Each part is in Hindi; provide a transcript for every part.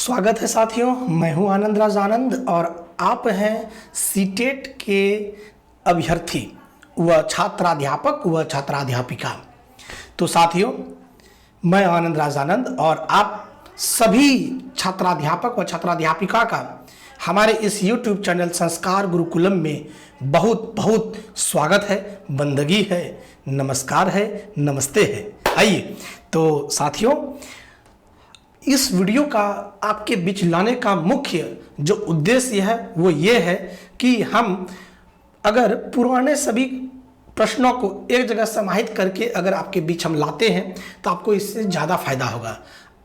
स्वागत है साथियों, मैं हूं आनंद राज आनंद और आप हैं सीटेट के अभ्यर्थी व छात्राध्यापक व छात्राध्यापिका। तो साथियों, मैं आनंद राज आनंद और आप सभी छात्राध्यापक व छात्राध्यापिका का हमारे इस YouTube चैनल संस्कार गुरुकुलम में बहुत बहुत स्वागत है, बंदगी है, नमस्कार है, नमस्ते है। आइए तो साथियों, इस वीडियो का आपके बीच लाने का मुख्य जो उद्देश्य है वो ये है कि हम अगर पुराने सभी प्रश्नों को एक जगह समाहित करके अगर आपके बीच हम लाते हैं तो आपको इससे ज़्यादा फायदा होगा।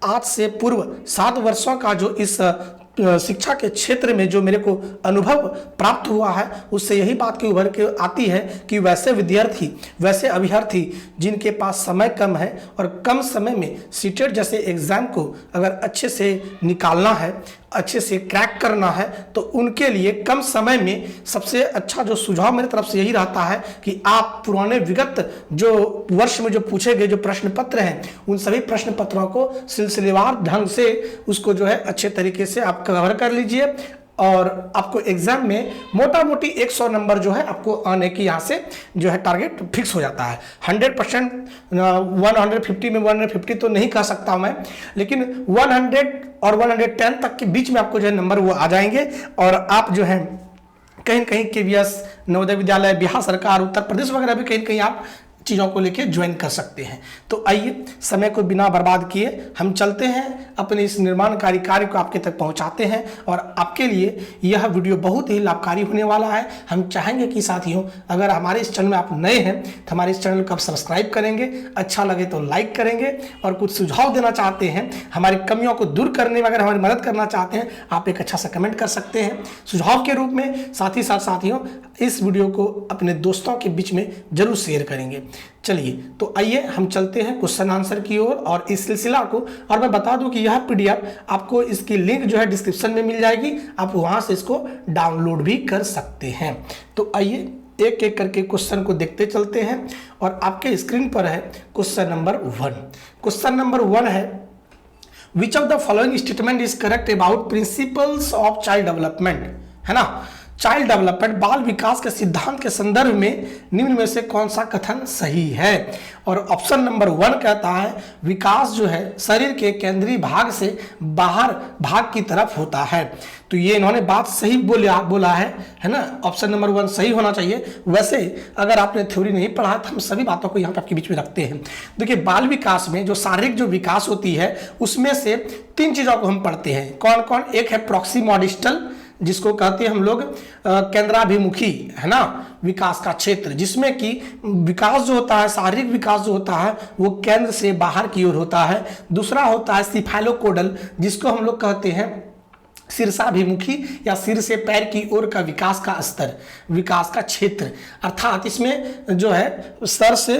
आज से पूर्व 7 वर्षों का जो इस शिक्षा के क्षेत्र में जो मेरे को अनुभव प्राप्त हुआ है, उससे यही बात की उभर के आती है कि वैसे विद्यार्थी, वैसे अभ्यर्थी जिनके पास समय कम है और कम समय में सीटेट जैसे एग्ज़ाम को अगर अच्छे से निकालना है, अच्छे से क्रैक करना है, तो उनके लिए कम समय में सबसे अच्छा जो सुझाव मेरी तरफ से यही रहता है कि आप पुराने विगत जो वर्ष में जो पूछे गए जो प्रश्न पत्र हैं, उन सभी प्रश्न पत्रों को सिलसिलेवार ढंग से उसको जो है अच्छे तरीके से आप कवर कर लीजिए और आपको एग्जाम में मोटा मोटी 100 नंबर जो है आपको आने की यहाँ से जो है टारगेट फिक्स हो जाता है। 100% 150 में 150 तो नहीं कह सकता मैं, लेकिन 100 और 110 तक के बीच में आपको जो है नंबर वो आ जाएंगे और आप जो है कहीं कहीं KVS, नवोदय विद्यालय, बिहार सरकार, उत्तर प्रदेश वगैरह भी कहीं कहीं आप चीज़ों को लेके ज्वाइन कर सकते हैं। तो आइए, समय को बिना बर्बाद किए हम चलते हैं, अपने इस निर्माणकारी कार्य को आपके तक पहुंचाते हैं और आपके लिए यह वीडियो बहुत ही लाभकारी होने वाला है। हम चाहेंगे कि साथियों, अगर हमारे इस चैनल में आप नए हैं तो हमारे इस चैनल को आप सब्सक्राइब करेंगे, अच्छा लगे तो लाइक करेंगे और कुछ सुझाव देना चाहते हैं, हमारी कमियों को दूर करने में अगर हमारी मदद करना चाहते हैं, आप एक अच्छा सा कमेंट कर सकते हैं सुझाव के रूप में। साथ ही साथ साथियों, इस वीडियो को अपने दोस्तों के बीच में जरूर शेयर करेंगे। चलिए तो आइए हम चलते हैं क्वेश्चन आंसर की ओर और इस सिलसिला को, और मैं बता दूं कि यह PDF आपको इसकी लिंक जो है डिस्क्रिप्शन में मिल जाएगी, आप वहां से इसको डाउनलोड भी कर सकते हैं। तो आइए एक एक करके क्वेश्चन को देखते चलते हैं और आपके स्क्रीन पर है क्वेश्चन नंबर 1। क्वेश्चन नंबर 1 है, विच of the following statement is correct about principles of child development, है ना। चाइल्ड डेवलपमेंट, बाल विकास के सिद्धांत के संदर्भ में निम्न में से कौन सा कथन सही है। और ऑप्शन नंबर 1 कहता है विकास जो है शरीर के केंद्रीय भाग से बाहर भाग की तरफ होता है। तो ये इन्होंने बात सही बोला है ना। ऑप्शन नंबर 1 सही होना चाहिए। वैसे अगर आपने थ्योरी नहीं पढ़ा तो हम सभी बातों को यहाँ पे आपके बीच में रखते हैं। देखिए, बाल विकास में जो शारीरिक जो विकास होती है उसमें से 3 चीज़ों को हम पढ़ते हैं। कौन कौन? एक है प्रॉक्सिमोडिस्टल, जिसको कहते हैं हम लोग केंद्राभिमुखी, है ना, विकास का क्षेत्र, जिसमें कि विकास जो होता है, शारीरिक विकास जो होता है वो केंद्र से बाहर की ओर होता है। दूसरा होता है सिफेलोकोडल, जिसको हम लोग कहते हैं शीर्षाभिमुखी या सिर से पैर की ओर का विकास का स्तर, विकास का क्षेत्र, अर्थात इसमें जो है सर से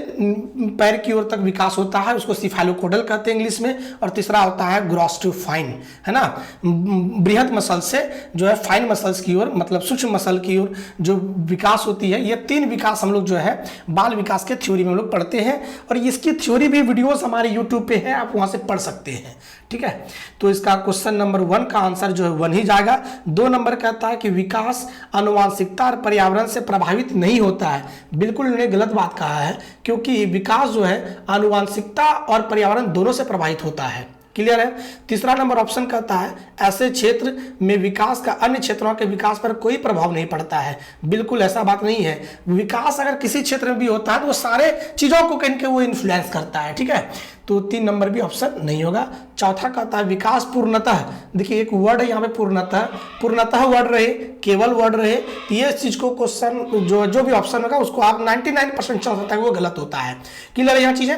पैर की ओर तक विकास होता है, उसको सिफेलोकोडल कहते हैं इंग्लिश में। और तीसरा होता है ग्रॉस टू फाइन, है ना, बृहद मसल से जो है फाइन मसल्स की ओर, मतलब सूक्ष्म मसल की ओर जो विकास होती है। ये 3 विकास हम लोग जो है बाल विकास के थ्योरी में हम लोग पढ़ते हैं और इसकी थ्योरी भी वीडियोस हमारे YouTube पे है, आप वहां से पढ़ सकते हैं। ठीक है, तो इसका क्वेश्चन नंबर 1 का आंसर जो है 1 ही जाएगा। 2 नंबर कहता है कि विकास आनुवांशिकता और पर्यावरण से प्रभावित नहीं होता है। बिल्कुल इन्होंने गलत बात कहा है, क्योंकि विकास जो है आनुवांशिकता और पर्यावरण दोनों से प्रभावित होता है। क्लियर है। तीसरा नंबर ऑप्शन कहता है ऐसे क्षेत्र में विकास का अन्य क्षेत्रों के विकास पर कोई प्रभाव नहीं पड़ता है। बिल्कुल ऐसा बात नहीं है। विकास अगर किसी क्षेत्र में भी होता है तो वो सारे चीजों को कहीं के वो इन्फ्लुएंस करता है। ठीक है, तो 3 नंबर भी ऑप्शन नहीं होगा। चौथा कहता है विकास पूर्णतः, देखिए एक वर्ड है यहाँ पे पूर्णतः वर्ड रहे, केवल वर्ड रहे, तो ये चीज को क्वेश्चन जो भी ऑप्शन होगा उसको आप 99% चांस होता है वो गलत होता है। क्लियर है यहाँ चीजें।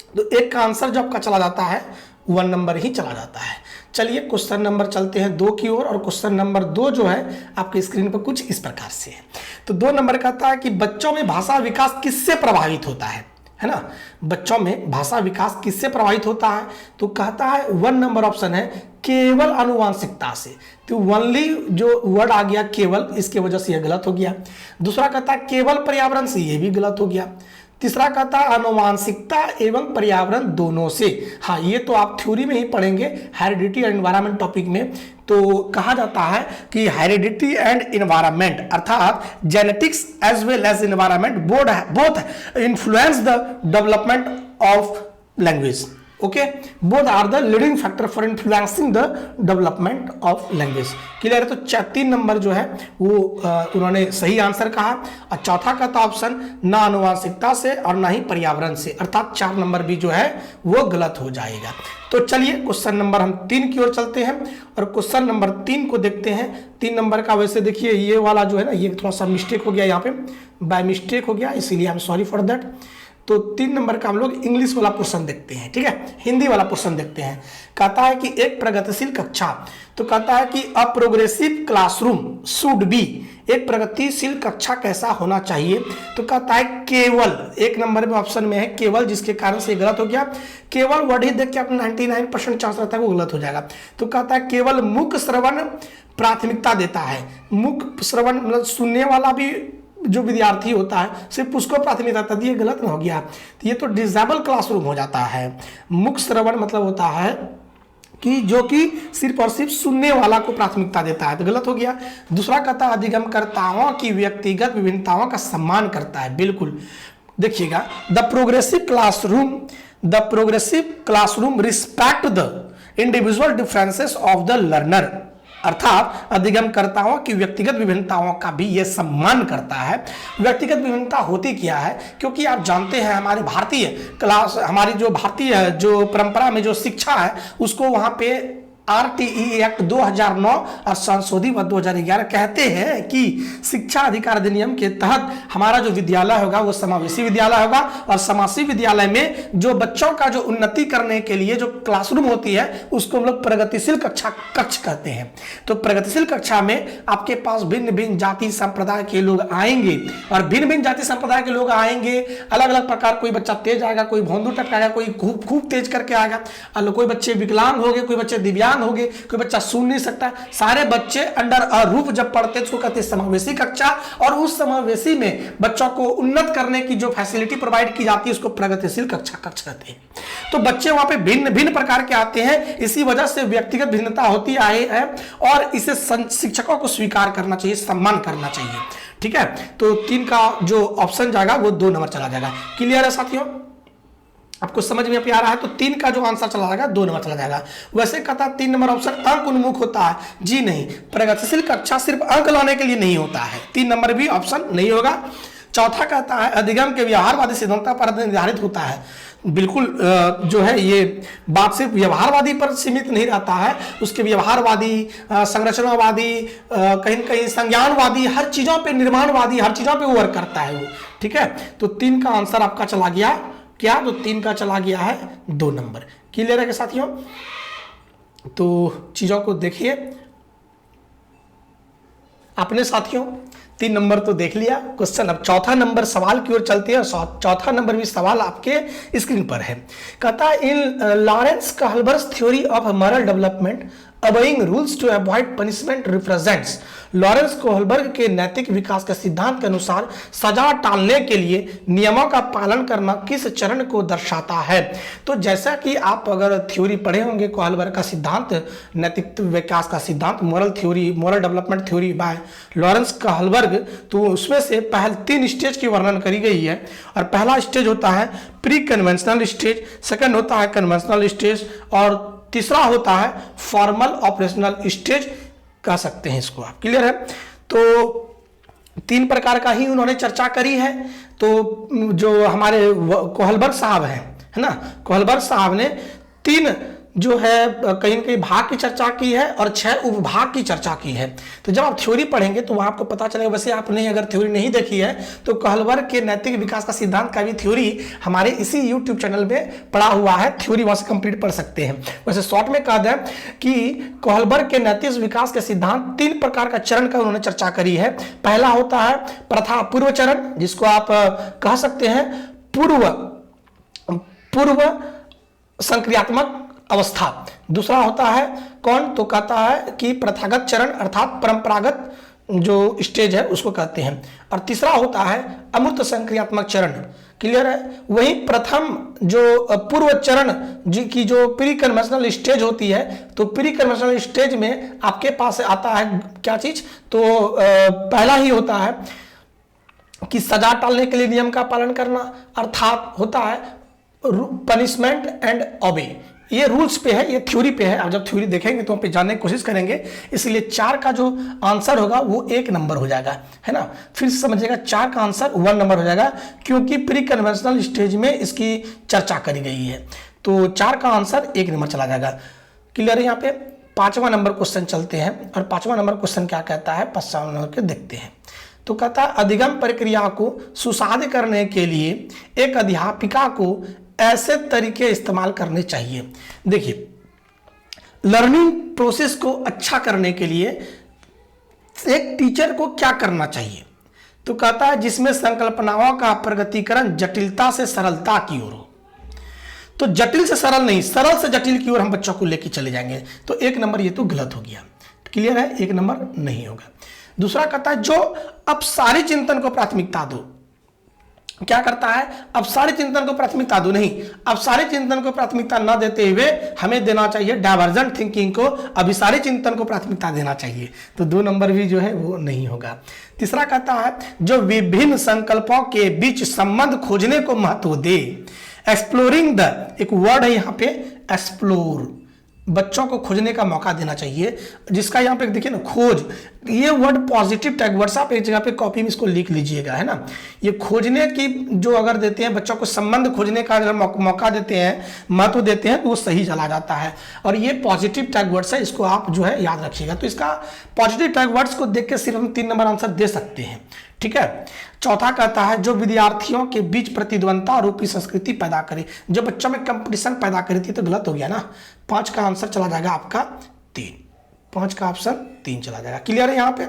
तो एक का आंसर जो आपका चला जाता है 1 नंबर ही चला जाता है। चलिए क्वेश्चन नंबर चलते हैं 2 की ओर और क्वेश्चन नंबर 2 जो है आपके स्क्रीन पर कुछ इस प्रकार से है। तो 2 नंबर कहता है कि बच्चों में भाषा विकास किससे प्रभावित होता है ना। बच्चों में भाषा विकास किससे प्रभावित होता है, तो कहता है 1 नंबर ऑप्शन है केवल आनुवांशिकता से। तो ओनली जो वर्ड आ गया केवल, इसके वजह से यह गलत हो गया। दूसरा कहता है केवल पर्यावरण से, यह भी गलत हो गया। तीसरा कहता है आनुवांशिकता एवं पर्यावरण दोनों से। हाँ, ये तो आप थ्योरी में ही पढ़ेंगे, हेरिडिटी एंड एनवायरनमेंट टॉपिक में। तो कहा जाता है कि हेरिडिटी एंड एनवायरनमेंट अर्थात genetics as well as environment both influence the development of language. Okay, both are the leading factor for influencing the development of language. Clear है? तो 3 नंबर जो है वो उन्होंने सही आंसर कहा। और चौथा का तो ऑप्शन ना आनुवांशिकता से और ना ही पर्यावरण से, अर्थात 4 नंबर भी जो है वो गलत हो जाएगा। तो चलिए क्वेश्चन नंबर हम 3 की ओर चलते हैं और क्वेश्चन नंबर 3 को देखते हैं। 3 नंबर का वैसे देखिए ये वाला जो है ना, ये थोड़ा सा मिस्टेक हो गया, यहाँ पे बाय मिस्टेक हो गया, इसीलिए I am sorry for that. तो 3 नंबर का हम लोग इंग्लिश वाला पोर्शन देखते हैं, ठीक है, हिंदी वाला पोर्शन देखते हैं। कहता है कि एक प्रगतिशील कक्षा, तो कहता है कि a progressive classroom should be, एक प्रगतिशील कक्षा कैसा होना चाहिए। तो कहता है केवल, 1 नंबर में ऑप्शन में है केवल, जिसके कारण से गलत हो गया। केवल वर्ड ही देख के आपको 99% चांस रहता है वो गलत हो जाएगा। तो कहता है केवल मुख श्रवण प्राथमिकता देता है। मुख श्रवण मतलब सुनने वाला भी जो विद्यार्थी होता है सिर्फ उसको प्राथमिकता देता है, ये गलत ना हो गया। तो ये तो डिसेबल क्लासरूम हो जाता है। मुख श्रवण मतलब होता है कि जो कि सिर्फ और सिर्फ सुनने वाला को प्राथमिकता देता है, तो गलत हो गया। दूसरा कहता है अधिगमकर्ताओं की व्यक्तिगत विभिन्नताओं का सम्मान करता है। बिल्कुल, देखिएगा, the progressive classroom respect the individual differences of the learner, अर्थात अधिगमकर्ताओं की व्यक्तिगत विभिन्नताओं का भी यह सम्मान करता है। व्यक्तिगत विभिन्नता होती क्या है, क्योंकि आप जानते हैं हमारी हमारी जो भारतीय जो परंपरा में जो शिक्षा है उसको वहां पे RTE एक्ट 2009 और संशोधित 2011 कहते हैं कि शिक्षा अधिकार अधिनियम के तहत हमारा जो विद्यालय होगा वो समावेशी विद्यालय होगा, और समावेशी विद्यालय में जो बच्चों का जो उन्नति करने के लिए जो क्लासरूम होती है उसको हम लोग प्रगतिशील कक्ष कहते हैं। तो प्रगतिशील कक्षा में आपके पास भिन्न भिन्न जाति संप्रदाय के लोग आएंगे, और भिन्न भिन्न जाति संप्रदाय के लोग आएंगे, अलग अलग प्रकार, कोई बच्चा तेज आएगा, कोई भोंदू टपकाएगा, कोई खूब तेज करके आएगा, कोई बच्चे विकलांग हो गए, कोई बच्चे दिव्यांग हो गए, कोई बच्चा सुन नहीं सकता। सारे बच्चे अंडर अ रूफ जब पढ़ते उसको कहते हैं समावेशी कक्षा, और उस समावेशी में बच्चों को उन्नत करने की जो फैसिलिटी प्रोवाइड की जाती है उसको प्रगतिशील कक्ष कहते हैं। तो बच्चे वहां पे भिन्न भिन्न प्रकार के आते हैं, इसी वजह से व्यक्तिगत भिन्नता होती आई है, और इसे शिक्षकों को स्वीकार करना चाहिए, सम्मान करना चाहिए। ठीक है, तो 3 का जो ऑप्शन जाएगा वो 2 नंबर चला जाएगा। क्लियर है साथियों? आपको समझ में आ रहा है? तो 3 का जो आंसर चला जाएगा 2 नंबर चला जाएगा। वैसे कहता है 3 नंबर ऑप्शन अंक उन्मुख होता है। जी नहीं, प्रगतिशील कक्षा सिर्फ अंक लाने के लिए नहीं होता है, 3 नंबर भी ऑप्शन नहीं होगा। चौथा कहता है अधिगम के व्यवहारवादी सिद्धांतों पर निर्धारित होता है। बिल्कुल, जो है ये बात सिर्फ व्यवहारवादी पर सीमित नहीं रहता है, उसके व्यवहारवादी, संरचनावादी, कहीं न कहीं संज्ञानवादी, हर चीजों पे निर्माणवादी, हर चीजों पे वर्क करता है वो। ठीक है, तो 3 का आंसर आपका चला गया क्या? तो 3 का चला गया है 2 नंबर। क्लियर है साथियों? तो चीजों को देखिए आपने साथियों, 3 नंबर तो देख लिया क्वेश्चन। अब चौथा नंबर सवाल की ओर चलते हैं। चौथा नंबर भी सवाल आपके स्क्रीन पर है। कहता है in Lawrence Kohlberg theory of moral development obeying rules to avoid punishment represents, Lawrence Kohlberg के नैतिक विकास के सिद्धांत के अनुसार सजा टालने के लिए नियमों का पालन करना किस चरण को दर्शाता है। तो जैसा कि आप अगर थ्योरी पढ़े होंगे कोहलबर्ग का सिद्धांत, नैतिक विकास का सिद्धांत, moral development theory by Lawrence Kohlberg, तो उसमें से पहले 3 स्टेज की वर्णन करी गई है। और पहला स्टेज होता है प्री कन्वेंशनल स्टेज, सेकंड होता है कन्वेंशनल स्टेज, और तीसरा होता है फॉर्मल ऑपरेशनल स्टेज कह सकते हैं इसको आप। क्लियर है? तो 3 प्रकार का ही उन्होंने चर्चा करी है। तो जो हमारे कोहलबर्ग साहब हैं, है ना, कोहलबर्ग साहब ने 3 जो है कहीं न कहीं भाग की चर्चा की है और 6 उपभाग की चर्चा की है। तो जब आप थ्योरी पढ़ेंगे तो वहां आपको पता चलेगा। वैसे आपने अगर थ्योरी नहीं देखी है तो कोहलबर्ग के नैतिक विकास का सिद्धांत का भी थ्योरी हमारे इसी यूट्यूब चैनल में पढ़ा हुआ है, थ्योरी वहां से कंप्लीट पढ़ सकते हैं। वैसे शॉर्ट में कह दें कि कोहलबर्ग के नैतिक विकास के सिद्धांत 3 प्रकार का चरण का उन्होंने चर्चा करी है। पहला होता है प्रथा पूर्व चरण, जिसको आप कह सकते हैं पूर्व संक्रियात्मक अवस्था। दूसरा होता है कौन? तो कहता है कि प्रथागत चरण अर्थात परंपरागत जो स्टेज है उसको कहते हैं। और तीसरा होता है अमूर्त संक्रियात्मक चरण, क्लियर है। वही प्रथम जो पूर्व चरण की जो प्री कन्वेंशनल स्टेज होती है, तो प्री कन्वेंशनल स्टेज में आपके पास आता है क्या चीज, तो पहला ही होता है कि सजा टालने के लिए नियम का पालन करना, अर्थात होता है पनिशमेंट एंड ओबे। ये रूल्स पे है, ये थ्योरी पे है। आप जब थ्योरी देखेंगे तो हम पे जानने की कोशिश करेंगे, इसलिए 4 का जो आंसर होगा वो 1 नंबर हो जाएगा, है ना। फिर समझिएगा 4 का आंसर 1 नंबर हो जाएगा, क्योंकि प्री कन्वेंशनल स्टेज में इसकी चर्चा करी गई है। तो 4 का आंसर 1 नंबर चला जाएगा। क्लियर है। यहाँ पे 5वां नंबर क्वेश्चन चलते हैं, और 5वां नंबर क्वेश्चन क्या कहता है, 5वां नंबर के देखते हैं। तो कहता है अधिगम प्रक्रिया को सुसाध्य करने के लिए एक अध्यापिका को ऐसे तरीके इस्तेमाल करने चाहिए। देखिए, लर्निंग प्रोसेस को अच्छा करने के लिए एक टीचर को क्या करना चाहिए, तो कहता है जिसमें संकल्पनाओं का प्रगतिकरण जटिलता से सरलता की ओर हो। तो जटिल से सरल नहीं, सरल से जटिल की ओर हम बच्चों को लेके चले जाएंगे। तो 1 नंबर ये तो गलत हो गया। क्लियर है, 1 नंबर नहीं होगा। दूसरा कहता है जो अपसारी चिंतन को प्राथमिकता दो। क्या करता है, अपसारी चिंतन को प्राथमिकता दो नहीं, अपसारी चिंतन को प्राथमिकता न देते हुए हमें देना चाहिए डाइवर्जेंट थिंकिंग को, अभिसारी चिंतन को प्राथमिकता देना चाहिए। तो 2 नंबर भी जो है वो नहीं होगा। तीसरा कहता है जो विभिन्न संकल्पों के बीच संबंध खोजने को महत्व दे। एक्सप्लोरिंग द, एक वर्ड है यहाँ पे एक्सप्लोर, बच्चों को खोजने का मौका देना चाहिए, जिसका यहाँ पे देखिए ना खोज, ये वर्ड पॉजिटिव टैग वर्ड्स, आप एक जगह पे कॉपी में इसको लिख लीजिएगा, है ना। ये खोजने की जो अगर देते हैं बच्चों को, संबंध खोजने का अगर मौका देते हैं, महत्व देते हैं, तो वो सही चला जाता है। और ये पॉजिटिव टैग वर्ड्स है, इसको आप जो है याद रखिएगा। तो इसका पॉजिटिव टैग वर्ड्स को देख के सिर्फ हम 3 नंबर आंसर दे सकते हैं, ठीक है। चौथा कहता है जो विद्यार्थियों के बीच प्रतिद्वंदता रूपी संस्कृति पैदा करे, जो बच्चों में कंपटीशन पैदा करी थी, तो गलत हो गया ना। 5 का आंसर चला जाएगा आपका 3, 5 का ऑप्शन 3 चला जाएगा। क्लियर है यहाँ पे।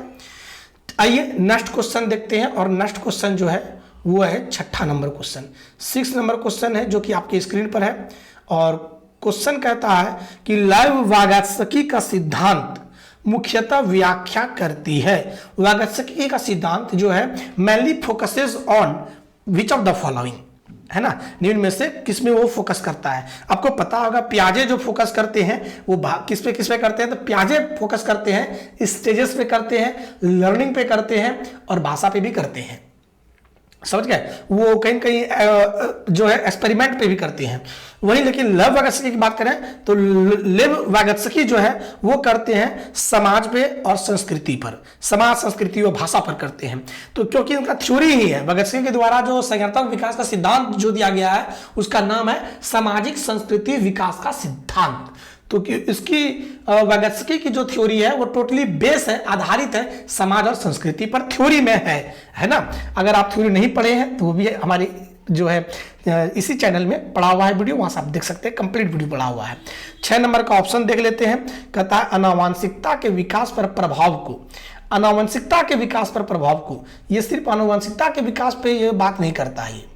आइए नेक्स्ट क्वेश्चन देखते हैं, और नेक्स्ट क्वेश्चन जो है वो है 6ठा नंबर क्वेश्चन। 6 नंबर क्वेश्चन है जो कि आपके स्क्रीन पर है, और क्वेश्चन कहता है कि लेव वागत्स्की का सिद्धांत मुख्यतः व्याख्या करती है। वागत्स्की का सिद्धांत जो है mainly focuses on which of the following, है ना, निम्न में से किस में वो फोकस करता है। आपको पता होगा पियाजे जो फोकस करते हैं वो किस पे करते हैं, तो पियाजे फोकस करते हैं स्टेजेस पे करते हैं, लर्निंग पे करते हैं, और भाषा पे भी करते हैं। समझ गए, वो कहीं कहीं जो है एक्सपेरिमेंट पे भी करते हैं वही। लेकिन लेव वागत्स्की की बात करें तो लेव वागत्स्की जो है वो करते हैं समाज पे और संस्कृति पर, समाज संस्कृति और भाषा पर करते हैं। तो क्योंकि उनका थ्योरी ही है, वागत्स्की के द्वारा जो संज्ञानात्मक विकास का सिद्धांत जो दिया गया है उसका नाम है सामाजिक संस्कृति विकास का सिद्धांत। तो इसकी वागत्स्की की जो थ्योरी है वो टोटली बेस है, आधारित है समाज और संस्कृति पर, थ्योरी में है ना। अगर आप थ्योरी नहीं पढ़े हैं तो वो भी हमारी जो है इसी चैनल में पढ़ा हुआ है वीडियो, वहां से आप देख सकते हैं, कंप्लीट वीडियो पढ़ा हुआ है। 6 नंबर का ऑप्शन देख लेते हैं। कहता है आनुवंशिकता के विकास पर प्रभाव को, आनुवंशिकता के विकास पर प्रभाव को, ये सिर्फ आनुवंशिकता के विकास पे ये बात नहीं करता है।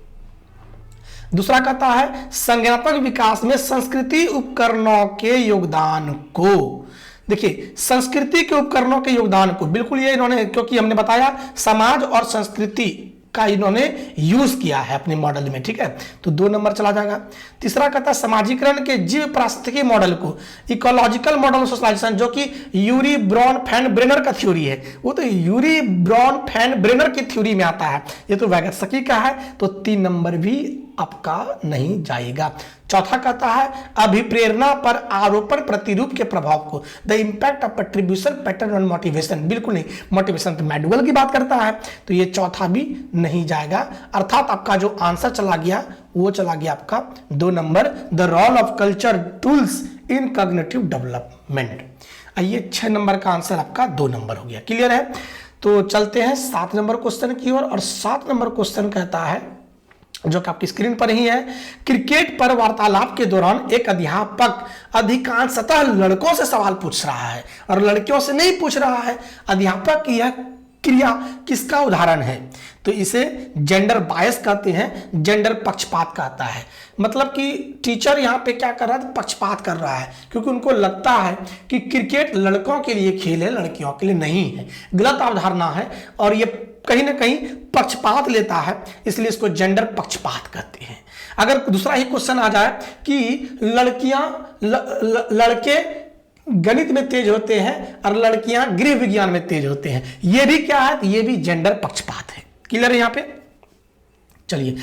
दूसरा कहता है संज्ञानात्मक विकास में संस्कृति उपकरणों के योगदान को। देखिए संस्कृति के उपकरणों के योगदान को बिल्कुल ये इन्होंने, क्योंकि हमने बताया समाज और संस्कृति का इन्होंने यूज किया है अपने मॉडल में, ठीक है, तो 2 नंबर चला जाएगा। तीसरा कहता है समाजीकरण के जीव पारिस्थितिकी मॉडल को, इकोलॉजिकल मॉडल ऑफ सोशलाइजेशन, जो कि यूरी ब्रॉन फैन ब्रेनर का थ्योरी है, वो तो यूरी ब्रॉन फैन ब्रेनर की थ्योरी में आता है, ये तो वागत्स्की का है, तो 3 नंबर भी आपका नहीं जाएगा। चौथा कहता है अभिप्रेरणा पर आरोपण प्रतिरूप के प्रभाव को, the impact of attribution pattern on motivation, बिल्कुल नहीं, मोटिवेशन तो मैडुअल की बात करता है, तो ये चौथा भी नहीं जाएगा। अर्थात आपका जो आंसर चला गया वो चला गया आपका 2 नंबर, the role of culture tools in cognitive development. आइए 6 नंबर का आंसर आपका 2 नंबर हो गया। क्लियर है। तो चलते हैं 7 नंबर क्वेश्चन की ओर, और 7 नंबर क्वेश्चन कहता है जो कि आपकी स्क्रीन पर ही है, क्रिकेट पर वार्तालाप के दौरान एक अध्यापक अधिकांशतः लड़कों से सवाल पूछ रहा है और लड़कियों से नहीं पूछ रहा है। अध्यापक की यह क्रिया किसका उदाहरण है, तो इसे जेंडर बायस कहते हैं, जेंडर पक्षपात कहता है। मतलब कि टीचर यहाँ पे क्या कर रहा है, पक्षपात कर रहा है, क्योंकि उनको लगता है कि क्रिकेट लड़कों के लिए खेल है, लड़कियों के लिए नहीं है। गलत अवधारणा है, और ये कहीं ना कहीं पक्षपात लेता है, इसलिए इसको जेंडर पक्षपात कहते हैं। अगर दूसरा ही क्वेश्चन आ जाए कि लड़के गणित में तेज होते हैं और लड़कियां गृह विज्ञान में तेज होते हैं, ये भी क्या है? ये भी जेंडर पक्षपात है। क्लियर है यहां पे? चलिए,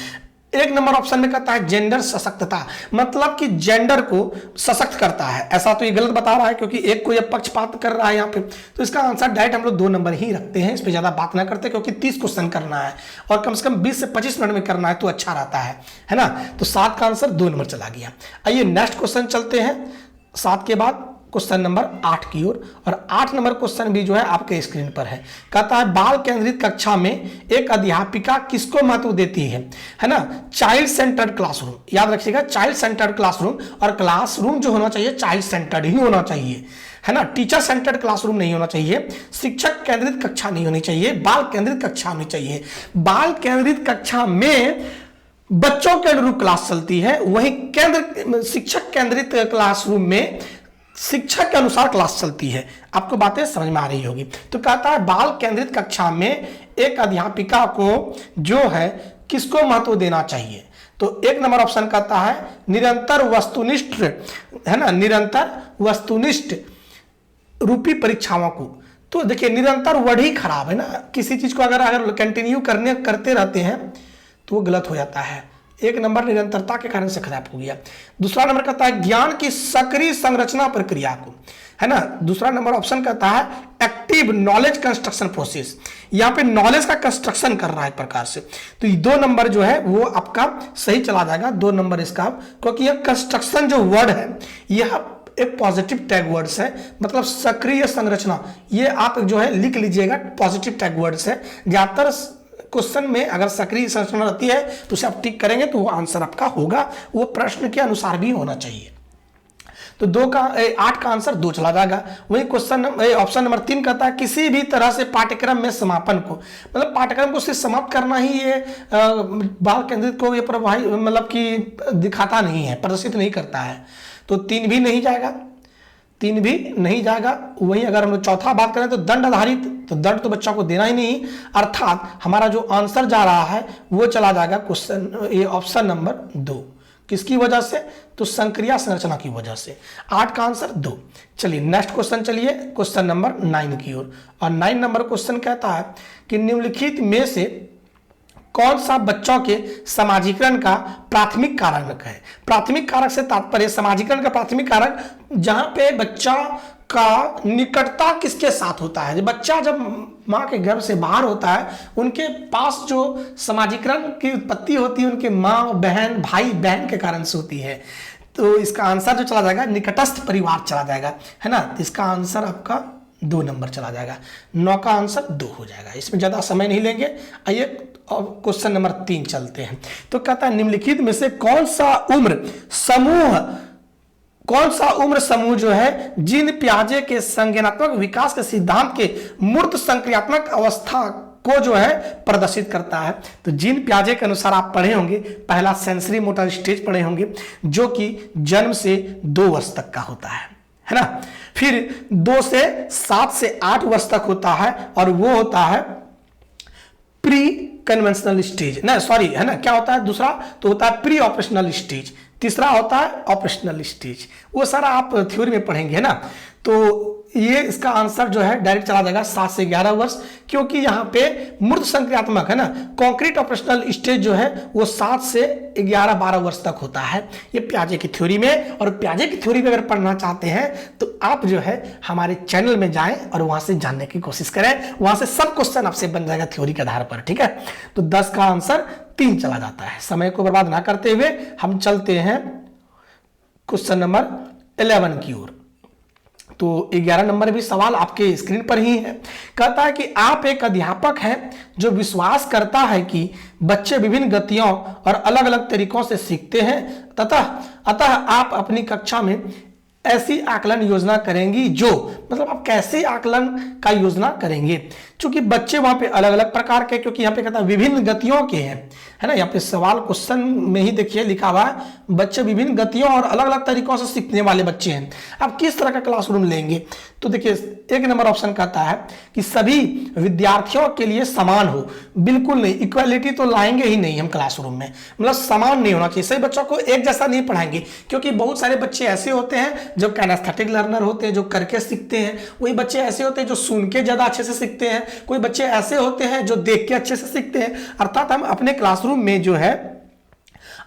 एक नंबर ऑप्शन में कहता है जेंडर सशक्तता, मतलब कि जेंडर को सशक्त करता है। ऐसा तो ये गलत बता रहा है, क्योंकि एक को ये पक्षपात कर रहा है यहाँ पे, तो इसका आंसर डायरेक्ट हम लोग 2 नंबर ही रखते हैं, इस पे ज्यादा बात ना करते, क्योंकि 30 क्वेश्चन करना है और कम से कम 20 से 25 मिनट में करना है तो अच्छा रहता है ना। तो 7 का आंसर 2 नंबर चला गया। आइए नेक्स्ट क्वेश्चन चलते हैं 7 के बाद क्वेश्चन नंबर 8 की ओर, और 8 नंबर क्वेश्चन भी जो है आपके स्क्रीन पर है। कहता है बाल केंद्रित कक्षा में एक अध्यापिका किसको महत्व देती है ना? चाइल्ड सेंटर्ड क्लासरूम, याद रखिएगा, चाइल्ड सेंटर्ड क्लासरूम, और क्लासरूम जो होना चाहिए चाइल्ड सेंटर्ड ही होना चाहिए, है ना। टीचर सेंटर्ड क्लासरूम नहीं होना चाहिए, शिक्षक केंद्रित कक्षा नहीं होनी चाहिए, बाल केंद्रित कक्षा होनी चाहिए। बाल केंद्रित कक्षा में बच्चों के अनुरूप क्लास चलती है, वहीं शिक्षक केंद्रित क्लासरूम में शिक्षक के अनुसार क्लास चलती है। आपको बातें समझ में आ रही होगी। तो कहता है बाल केंद्रित कक्षा में एक अध्यापिका को जो है किसको महत्व देना चाहिए? तो 1 नंबर ऑप्शन कहता है निरंतर वस्तुनिष्ठ, है ना, निरंतर वस्तुनिष्ठ रूपी परीक्षाओं को। तो देखिए, निरंतर वर्ड ही खराब है ना, किसी चीज को अगर कंटिन्यू करते रहते हैं तो वो गलत हो जाता है। 1 नंबर निरंतरता के कारण से खराब हो गया। दूसरा नंबर कहता है ज्ञान की सक्रिय संरचना प्रक्रिया को, है ना। दूसरा नंबर ऑप्शन कहता है एक्टिव नॉलेज कंस्ट्रक्शन प्रोसेस, यहाँ पे नॉलेज का कंस्ट्रक्शन कर रहा है एक प्रकार से। तो ये 2 नंबर जो है वो आपका सही चला जाएगा, 2 नंबर इसका, क्योंकि यह कंस्ट्रक्शन जो वर्ड है यह एक पॉजिटिव टैग वर्ड्स है, मतलब सक्रिय संरचना, ये आप जो है लिख लीजिएगा, पॉजिटिव टैग वर्ड्स है। ज्यादातर क्वेश्चन में अगर सक्रिय संरचना रहती है तो उसे आप टिक करेंगे तो वो आंसर आपका होगा, वो प्रश्न के अनुसार भी होना चाहिए। तो 8 का आंसर 2 चला जाएगा। वही क्वेश्चन ऑप्शन नंबर 3 कहता है किसी भी तरह से पाठ्यक्रम में समापन को, मतलब पाठ्यक्रम को सिर्फ समाप्त करना ही ये बाल केंद्रित को ये प्रभावी मतलब कि दिखाता नहीं है, प्रदर्शित नहीं करता है। तो 3 भी नहीं जाएगा, 3 भी नहीं जाएगा। वहीं अगर हम चौथा बात करें तो दंड आधारित, तो दंड तो बच्चा को देना ही नहीं, अर्थात हमारा जो आंसर जा रहा है वो चला जाएगा क्वेश्चन ये ऑप्शन नंबर 2। किसकी वजह से? तो संक्रिया संरचना की वजह से। 8 का आंसर 2। चलिए नेक्स्ट क्वेश्चन, चलिए क्वेश्चन नंबर 9 की ओर, और 9 नंबर क्वेश्चन कहता है कि निम्नलिखित में से कौन सा बच्चों के समाजीकरण का प्राथमिक कारक है? प्राथमिक कारक से तात्पर्य समाजीकरण का प्राथमिक कारक जहां पे बच्चा का निकटता किसके साथ होता है। बच्चा जब मां के गर्भ से बाहर होता है उनके पास जो समाजीकरण की उत्पत्ति होती है उनके मां बहन भाई बहन के कारण से होती है। तो इसका आंसर जो चला जाएगा निकटस्थ परिवार चला जाएगा, है ना। तो इसका आंसर आपका 2 नंबर चला जाएगा। 9 का आंसर 2 हो जाएगा। इसमें ज्यादा समय नहीं लेंगे। आइए क्वेश्चन नंबर 3 चलते हैं। तो कहता है निम्नलिखित में से कौन सा उम्र समूह जो है जीन पियाजे के संज्ञानात्मक विकास के सिद्धांत के मूर्त संक्रियात्मक अवस्था को जो है प्रदर्शित करता है। तो जीन पियाजे के अनुसार आप पढ़े होंगे, पहला सेंसरी मोटर स्टेज पढ़े होंगे जो कि जन्म से 2 वर्ष तक का होता है ना। फिर 2 से 7 से 8 वर्ष तक होता है और वो होता है प्री कन्वेंशनल स्टेज, ना सॉरी, है ना। क्या होता है दूसरा? तो होता है प्री ऑपरेशनल स्टेज। तीसरा होता है ऑपरेशनल स्टेज। वो सारा आप थ्योरी में पढ़ेंगे, है ना। तो ये इसका आंसर जो है डायरेक्ट चला जाएगा 7 से 11 वर्ष, क्योंकि यहाँ पे मूर्त संक्रियात्मक, है ना। कॉन्क्रीट ऑपरेशनल स्टेज जो है वो 7 से 11-12 वर्ष तक होता है, ये पियाजे की थ्योरी में। और पियाजे की थ्योरी में अगर पढ़ना चाहते हैं तो आप जो है हमारे चैनल में जाएं और वहां से जानने की कोशिश करें, वहां से सब क्वेश्चन आपसे बन जाएगा थ्योरी के आधार पर, ठीक है। तो 10 का आंसर 3 चला जाता है। समय को बर्बाद ना करते हुए हम चलते हैं क्वेश्चन नंबर 11 की ओर। तो 11 नंबर भी सवाल आपके स्क्रीन पर ही है। कहता है कि आप एक अध्यापक हैं जो विश्वास करता है कि बच्चे विभिन्न गतियों और अलग अलग तरीकों से सीखते हैं, अतः आप अपनी कक्षा में ऐसी आकलन योजना करेंगी जो, मतलब आप कैसे आकलन का योजना करेंगे, क्योंकि बच्चे वहां पे अलग अलग प्रकार के, क्योंकि यहाँ पे कहता है विभिन्न गतियों के हैं, है ना। यहाँ पे सवाल क्वेश्चन में ही देखिए लिखा हुआ है, बच्चे विभिन्न गतियों और अलग अलग तरीकों से सीखने वाले बच्चे हैं। आप किस तरह का क्लासरूम लेंगे, तो देखिए 1 नंबर ऑप्शन कहता है कि सभी विद्यार्थियों के लिए समान हो। बिल्कुल नहीं, इक्वालिटी तो लाएंगे ही नहीं हम क्लासरूम में, मतलब समान नहीं होना चाहिए। सभी बच्चों को एक जैसा नहीं पढ़ाएंगे, क्योंकि बहुत सारे बच्चे ऐसे होते हैं जो कैनेस्थेटिक लर्नर होते हैं, जो करके सीखते हैं। वही बच्चे ऐसे होते हैं जो सुन के ज्यादा अच्छे से सीखते हैं। कोई बच्चे ऐसे होते हैं जो देख के अच्छे से सीखते हैं। अर्थात हम अपने क्लासरूम में जो है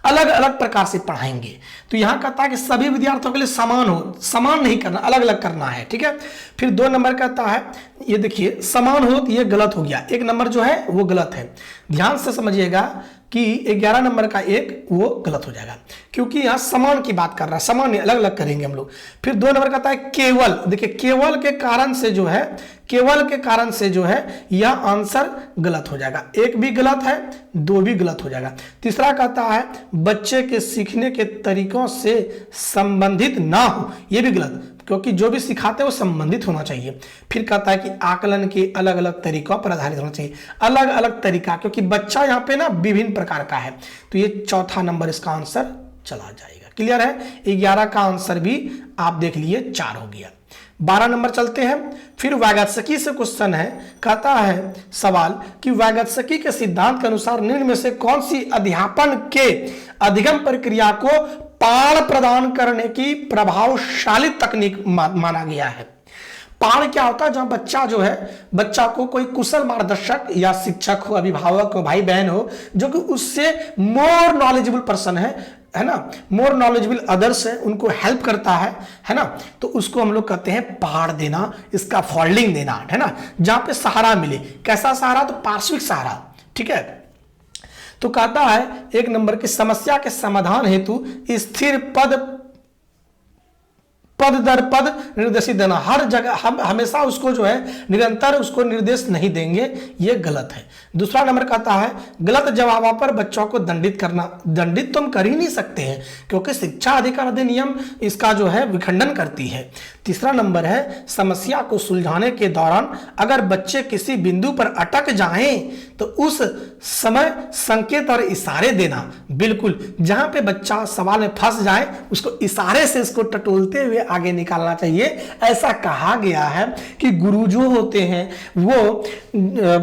अलग अलग प्रकार से पढ़ाएंगे। तो यहां कहता है कि सभी विद्यार्थियों के लिए समान हो, समान नहीं करना, अलग अलग करना है, ठीक है। फिर 2 नंबर कहता है, ये देखिए समान हो तो ये गलत हो गया, 1 नंबर जो है वो गलत है। ध्यान से समझिएगा कि 11 नंबर का 1 वो गलत हो जाएगा, क्योंकि यहां समान की बात कर रहा है, समान नहीं, अलग अलग करेंगे हम लोग। फिर 2 नंबर कहता है केवल, देखिए केवल के कारण से जो है, केवल के कारण से जो है यह आंसर गलत हो जाएगा, 1 भी गलत है, 2 भी गलत हो जाएगा। तीसरा कहता है बच्चे के सीखने के तरीकों से संबंधित ना हो, यह भी गलत, क्योंकि जो भी सिखाते हैं वो संबंधित होना चाहिए। फिर कहता है कि आकलन के अलग अलग तरीकों पर आधारित होना चाहिए, अलग अलग तरीका, क्योंकि बच्चा यहाँ पे ना विभिन्न प्रकार का है। तो ये 4था नंबर इसका आंसर चला जाएगा। क्लियर है, 11 का आंसर भी आप देख लिए 4 हो गया। 12 नंबर चलते हैं। फिर वैगत्सकी से क्वेश्चन है, कहता है सवाल कि वैगत्सकी के सिद्धांत के अनुसार निम्न में से कौन सी अध्यापन के अधिगम प्रक्रिया को पाठ प्रदान करने की प्रभावशाली तकनीक माना गया है। पाठ क्या होता है, जहां बच्चा जो है, बच्चा को कोई कुशल मार्गदर्शक या शिक्षक हो, अभिभावक हो, भाई बहन हो, जो कि उससे मोर नॉलेजेबल पर्सन है ना, मोर नॉलेजेबल अदर्स है, उनको हेल्प करता है ना, तो उसको हम लोग कहते हैं पहाड़ देना, इसका फॉल्डिंग देना, है ना, जहां पे सहारा मिले। कैसा सहारा, तो पार्श्विक सहारा, ठीक है। तो कहता है 1 नंबर की समस्या के समाधान हेतु स्थिर पद दर पद निर्देशित देना, हर जगह हम हमेशा उसको जो है निरंतर उसको निर्देश नहीं देंगे, ये गलत है। दूसरा नंबर कहता है गलत जवाबों पर बच्चों को दंडित करना, दंडित तो हम कर ही नहीं सकते हैं, क्योंकि शिक्षा अधिकार अधिनियम इसका जो है विखंडन करती है। तीसरा नंबर है समस्या को सुलझाने के दौरान अगर बच्चे किसी बिंदु पर अटक जाएं तो उस समय संकेत और इशारे देना। बिल्कुल, जहां पे बच्चा सवाल में फंस जाए उसको इशारे से इसको टटोलते हुए आगे निकालना चाहिए। ऐसा कहा गया है कि गुरु जो होते हैं वो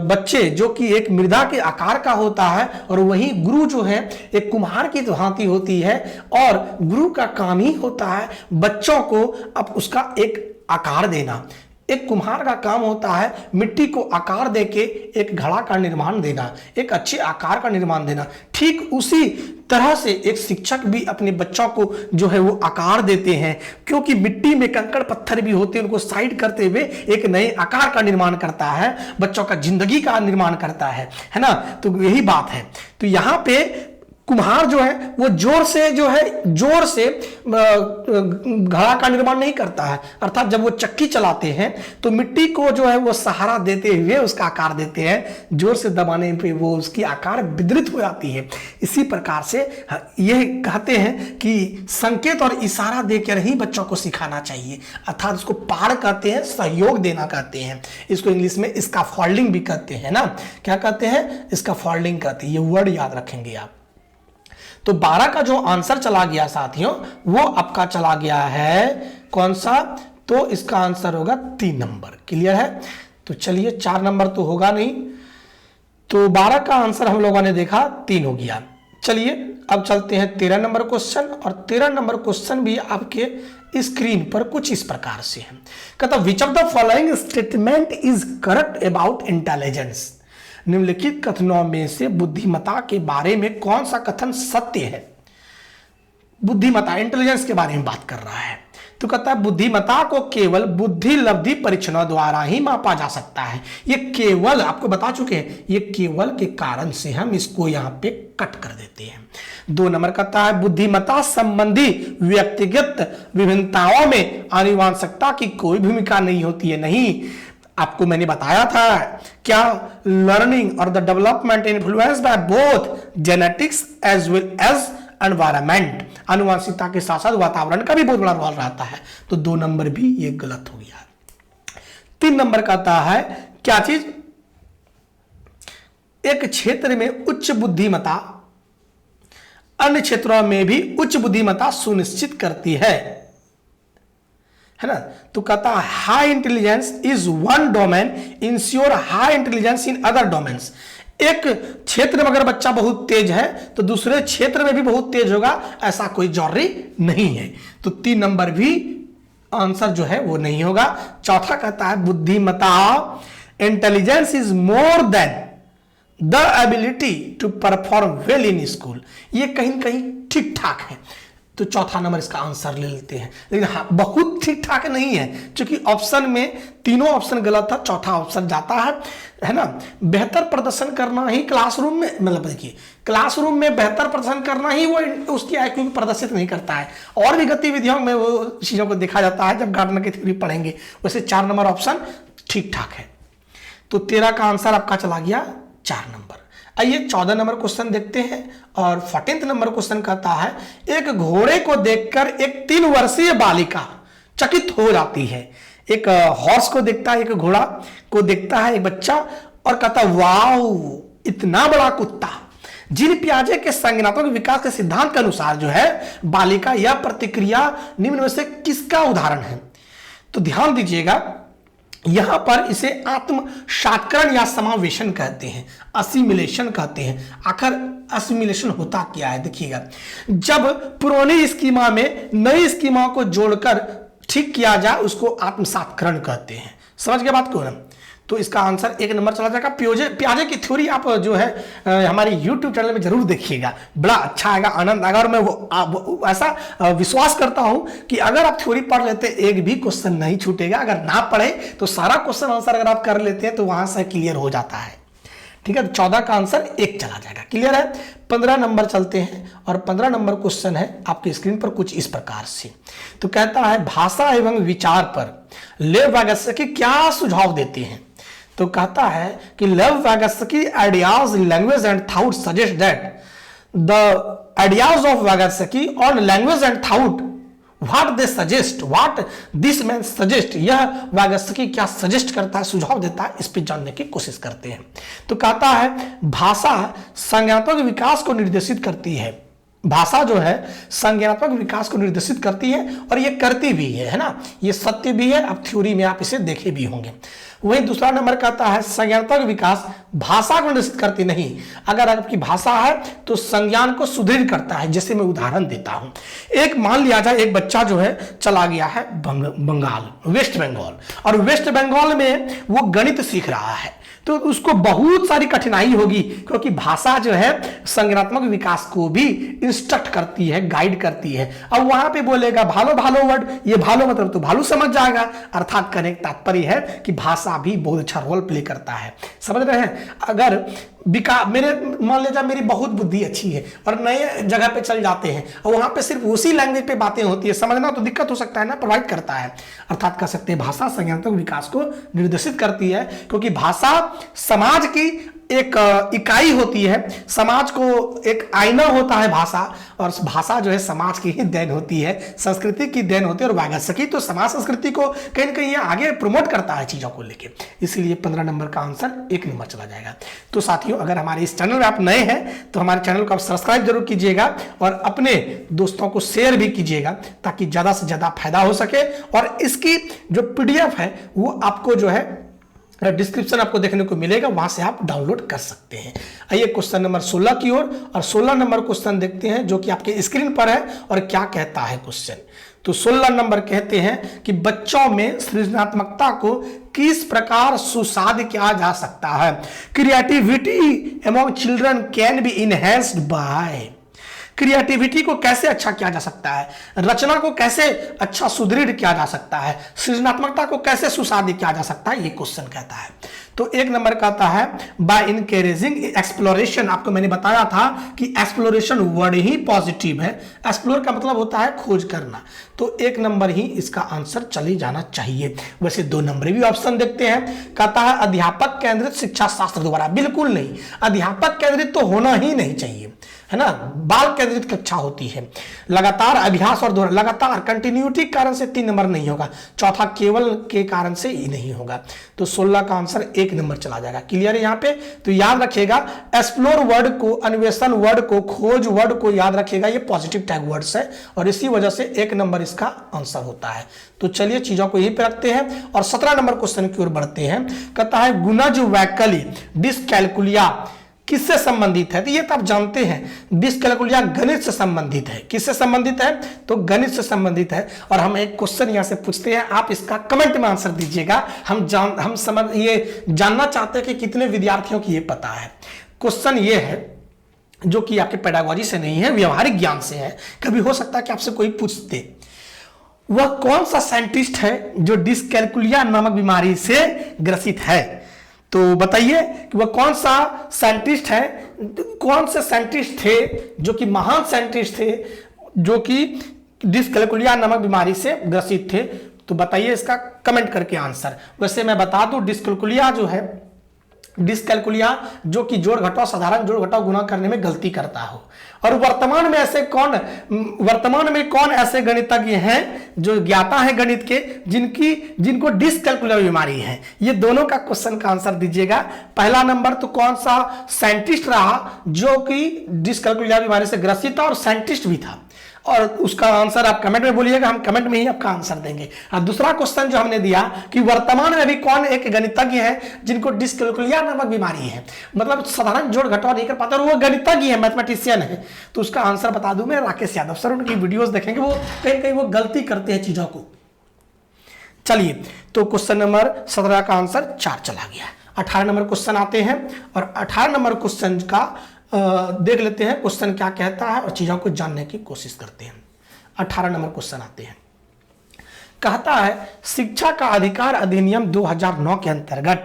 बच्चे जो कि एक मृदा के आकार का होता है, और वही गुरु जो है एक कुम्हार की भांति होती है, और गुरु का काम ही होता है बच्चों को अब उसका एक आकार देना। एक कुम्हार का काम होता है मिट्टी को आकार देके एक घड़ा का निर्माण देना, एक अच्छे आकार का निर्माण देना। ठीक उसी तरह से एक शिक्षक भी अपने बच्चों को जो है वो आकार देते हैं, क्योंकि मिट्टी में कंकड़ पत्थर भी होते हैं, उनको साइड करते हुए एक नए आकार का निर्माण करता है, बच्चों का जिंदगी का निर्माण करता है ना। तो यही बात है। तो यहां पे कुम्हार जो है वो जोर से घड़ा का निर्माण नहीं करता है, अर्थात जब वो चक्की चलाते हैं तो मिट्टी को जो है वो सहारा देते हुए उसका आकार देते हैं, जोर से दबाने पे वो उसकी आकार विदृत हो जाती है। इसी प्रकार से यह कहते हैं कि संकेत और इशारा देकर ही बच्चों को सिखाना चाहिए, अर्थात उसको पार कहते हैं, सहयोग देना कहते हैं। इसको इंग्लिश में इसका फॉल्डिंग भी कहते हैं ना, क्या कहते हैं, इसका फॉल्डिंग कहते हैं। ये वर्ड याद रखेंगे आप। तो 12 का जो आंसर चला गया साथियों वो आपका चला गया है कौन सा, तो इसका आंसर होगा 3 नंबर। क्लियर है। तो चलिए 4 नंबर तो होगा नहीं, तो 12 का आंसर हम लोगों ने देखा 3 हो गया। चलिए अब चलते हैं 13 नंबर क्वेश्चन, और 13 नंबर क्वेश्चन भी आपके स्क्रीन पर कुछ इस प्रकार से है। कहता विच of the following statement is correct about intelligence, निम्नलिखित कथनों में से बुद्धिमत्ता के बारे में कौन सा कथन सत्य है। बुद्धिमत्ता, इंटेलिजेंस के बारे में बात कर रहा है। तो कहता है बुद्धिमत्ता को केवल बुद्धि लब्धि परीक्षणों द्वारा ही मापा जा सकता है। ये केवल, आपको बता चुके हैं, ये केवल के कारण से हम इसको यहां पे कट कर देते हैं। 2 नंबर कहता है बुद्धिमत्ता संबंधी व्यक्तिगत विभिन्नताओं में आनुवंशिकता की कोई भूमिका नहीं होती है। नहीं, आपको मैंने बताया था क्या, लर्निंग और the development influence by both genetics as well as environment, आनुवंशिकता के साथ साथ वातावरण का भी बहुत बड़ा रोल रहता है। तो 2 नंबर भी ये गलत हो गया। 3 नंबर का आता है क्या चीज, एक क्षेत्र में उच्च बुद्धिमत्ता अन्य क्षेत्रों में भी उच्च बुद्धिमत्ता सुनिश्चित करती है ना। तो कहता है high intelligence is one domain ensure high intelligence in other domains. एक क्षेत्र में अगर बच्चा बहुत तेज है तो दूसरे क्षेत्र में भी बहुत तेज होगा, ऐसा कोई जरूरी नहीं है। तो 3 नंबर भी आंसर जो है वो नहीं होगा। चौथा कहता है बुद्धिमत्ता, intelligence is more than the ability to perform well in school. ये कहीं कहीं ठीक ठाक है, तो चौथा नंबर इसका आंसर ले लेते हैं। लेकिन हाँ, बहुत ठीक ठाक नहीं है, क्योंकि ऑप्शन में तीनों ऑप्शन गलत था, चौथा ऑप्शन जाता है ना। बेहतर प्रदर्शन करना ही क्लासरूम में, मतलब देखिए क्लासरूम में बेहतर प्रदर्शन करना ही वो उसकी आईक्यू को प्रदर्शित नहीं करता है। और भी गतिविधियों में वो चीज़ों को देखा जाता है जब गार्डनर की थ्योरी पढ़ेंगे। वैसे 4 नंबर ऑप्शन ठीक ठाक है। तो 13 का आंसर आपका चला गया 4 नंबर। आइए 14 नंबर क्वेश्चन देखते हैं। और 14 नंबर क्वेश्चन कहता है एक घोड़े को देखकर एक 3 वर्षीय बालिका चकित हो जाती है। एक हॉर्स को देखता है, एक घोड़ा को देखता है एक बच्चा, और कहता वाओ इतना बड़ा कुत्ता। जिन पियाजे के संज्ञानात्मक विकास के सिद्धांत के अनुसार जो है बालिका यह प्रतिक्रिया निम्न में से किसका उदाहरण है। तो ध्यान दीजिएगा, यहां पर इसे आत्म सात्करण या समावेशन कहते हैं, असिमिलेशन कहते हैं। आखिर असिमिलेशन होता क्या है देखिएगा, जब पुरानी स्कीमा में नई स्कीमा को जोड़कर ठीक किया जाए उसको आत्मसात्करण कहते हैं। समझ गए बात को ना। तो इसका आंसर 1 नंबर चला जाएगा। पियाजे की थ्योरी आप जो है हमारे YouTube चैनल में जरूर देखिएगा, बड़ा अच्छा आएगा, आनंद आएगा। और मैं वो ऐसा विश्वास करता हूं कि अगर आप थ्योरी पढ़ लेते एक भी क्वेश्चन नहीं छूटेगा। अगर ना पढ़े तो सारा क्वेश्चन आंसर अगर आप कर लेते हैं तो वहां से क्लियर हो जाता है। ठीक है, तो 14 का आंसर 1 चला जाएगा। क्लियर है। 15 नंबर चलते हैं और 15 नंबर क्वेश्चन है आपकी स्क्रीन पर कुछ इस प्रकार से। तो कहता है भाषा एवं विचार पर लेव वागस्की क्या सुझाव देते हैं। तो कहता है कि Lev Vygotsky ideas in language and thought suggest that the ideas of Vygotsky on language and thought what they suggest, what this man suggest. यह वागस्की क्या सजेस्ट करता है, सुझाव देता है, इस पर जानने की कोशिश करते हैं। तो कहता है भाषा संज्ञानात्मक विकास को निर्देशित करती है। भाषा जो है संज्ञानात्मक विकास को निर्देशित करती है और ये करती भी है ना, ये सत्य भी है। अब थ्योरी में आप इसे देखे भी होंगे। वही दूसरा नंबर कहता है संज्ञानात्मक विकास भाषा को निर्देशित करती नहीं। अगर आपकी भाषा है तो संज्ञान को सुदृढ़ करता है। जैसे मैं उदाहरण देता हूं, एक मान लिया जाए एक बच्चा जो है चला गया है बंगाल, वेस्ट बंगाल, और वेस्ट बंगाल में वो गणित सीख रहा है। तो उसको बहुत सारी कठिनाई होगी, क्योंकि भाषा जो है संज्ञानात्मक विकास को भी इंस्ट्रक्ट करती है, गाइड करती है। अब वहां पे बोलेगा भालो भालो वर्ड, ये भालो मतलब तो भालू समझ जाएगा। अर्थात कहने का तात्पर्य है कि भाषा भी बहुत अच्छा रोल प्ले करता है। समझ रहे हैं। अगर मेरे मान लीजिए मेरी बहुत बुद्धि अच्छी है और नए जगह पे चल जाते हैं और वहां पे सिर्फ उसी लैंग्वेज पे बातें होती है, समझना तो दिक्कत हो सकता है ना, प्रोवाइड करता है। अर्थात कह सकते हैं भाषा संज्ञानात्मक विकास को निर्देशित करती है, क्योंकि भाषा समाज की एक इकाई होती है। समाज को एक आईना होता है भाषा, और भाषा जो है समाज की ही देन होती है, संस्कृति की देन होती है। और वागस्की तो समाज संस्कृति को कहीं ना कहीं आगे प्रमोट करता है चीजों को लेके। इसलिए 15 नंबर का आंसर 1 नंबर चला जाएगा। तो साथियों, अगर हमारे इस चैनल में आप नए हैं तो हमारे चैनल को आप सब्सक्राइब जरूर कीजिएगा और अपने दोस्तों को शेयर भी कीजिएगा, ताकि ज्यादा से ज्यादा फायदा हो सके। और इसकी जो PDF है वो आपको जो है डिस्क्रिप्शन आपको देखने को मिलेगा, वहां से आप डाउनलोड कर सकते हैं। आइए क्वेश्चन नंबर 16 की ओर, और 16 नंबर क्वेश्चन देखते हैं जो कि आपके स्क्रीन पर है। और क्या कहता है क्वेश्चन, तो 16 नंबर कहते हैं कि बच्चों में सृजनात्मकता को किस प्रकार सुसाध किया जा सकता है। Creativity among children can be enhanced by. Creativity को कैसे अच्छा किया जा सकता है, रचना को कैसे अच्छा सुदृढ़ किया जा सकता है, सृजनात्मकता को कैसे सुसाध्य किया जा सकता है, ये क्वेश्चन कहता है। तो 1 नंबर कहता है बाय इनकरेजिंग एक्सप्लोरेशन। आपको मैंने बताया था कि एक्सप्लोरेशन वर्ड ही पॉजिटिव है। एक्सप्लोर का मतलब होता है खोज करना। तो 1 नंबर ही इसका आंसर चली जाना चाहिए। वैसे 2 नंबर भी ऑप्शन देखते हैं। कहता है अध्यापक केंद्रित शिक्षा शास्त्र द्वारा। बिल्कुल नहीं, अध्यापक केंद्रित तो होना ही नहीं चाहिए, है ना, बाल केंद्रित कक्षा होती है। लगातार अभ्यास और लगातार कंटिन्यूटी के कारण से 3 नंबर नहीं होगा, चौथा केवल के कारण से ही नहीं होगा। तो 16 का आंसर 1 नंबर चला जाएगा। क्लियर है यहाँ पे? तो याद रखिएगा एक्सप्लोर वर्ड को, अन्वेषण वर्ड को, खोज वर्ड को याद रखिएगा, ये पॉजिटिव टैग वर्ड्स है और इसी वजह से 1 नंबर इसका आंसर होता है। तो चलिए चीजों को यहीं पे रखते हैं और 17 नंबर क्वेश्चन की ओर बढ़ते हैं। कहता है गुणज वैकल्य डिस्कैलकुलिया किससे संबंधित है? तो ये तो आप जानते हैं, डिस्कैलकुलिया गणित से संबंधित है। किससे संबंधित है? तो गणित से संबंधित है। और हम एक क्वेश्चन यहां से पूछते हैं, आप इसका कमेंट में आंसर दीजिएगा। हम ये जानना चाहते हैं कि कितने विद्यार्थियों की ये पता है। क्वेश्चन ये है जो कि आपके पेडागोजी से नहीं है, व्यवहारिक ज्ञान से है। कभी हो सकता है कि आपसे कोई पूछ दे, वह कौन सा साइंटिस्ट है जो डिस्कैलकुलिया नामक बीमारी से ग्रसित है? तो बताइए कि वह कौन सा साइंटिस्ट है, कौन से साइंटिस्ट थे जो कि महान साइंटिस्ट थे जो कि डिस्कैलकुलिया नामक बीमारी से ग्रसित थे? तो बताइए इसका कमेंट करके आंसर। वैसे मैं बता दूं, डिस्कैलकुलिया जो है, डिस्कैलकुलिया जो कि जोड़ घटाव, साधारण जोड़ घटाव गुणा करने में गलती करता हो। और वर्तमान में कौन ऐसे गणितज्ञ हैं जो ज्ञाता है गणित के जिनको डिस्कैलकुलिया बीमारी है? ये दोनों का क्वेश्चन का आंसर दीजिएगा। पहला नंबर तो कौन सा साइंटिस्ट रहा जो कि डिस्कैलकुलिया बीमारी से ग्रसित था और साइंटिस्ट भी था, और उसका आंसर आप कमेंट में बोलिएगा, हम कमेंट में ही आपका आंसर देंगे। और दूसरा क्वेश्चन जो हमने दिया कि वर्तमान में अभी कौन एक गणितज्ञ है जिनको डिस्कैलकुलिया नामक बीमारी है, मतलब साधारण जोड़ घटाव नहीं कर पाते और वो गणितज्ञ है, मैथमेटिशियन है। तो उसका आंसर बता दूं मैं, राकेश यादव सर। उनकी वीडियोस देखेंगे, वो कहीं कहीं वो गलती करते हैं चीजों को। चलिए, तो क्वेश्चन नंबर 17 का आंसर 4 चला गया। 18 नंबर क्वेश्चन आते हैं और 18 नंबर क्वेश्चन का देख लेते हैं क्वेश्चन क्या कहता है और चीजों को जानने की कोशिश करते हैं। 18 नंबर क्वेश्चन आते हैं, कहता है शिक्षा का अधिकार अधिनियम 2009 के अंतर्गत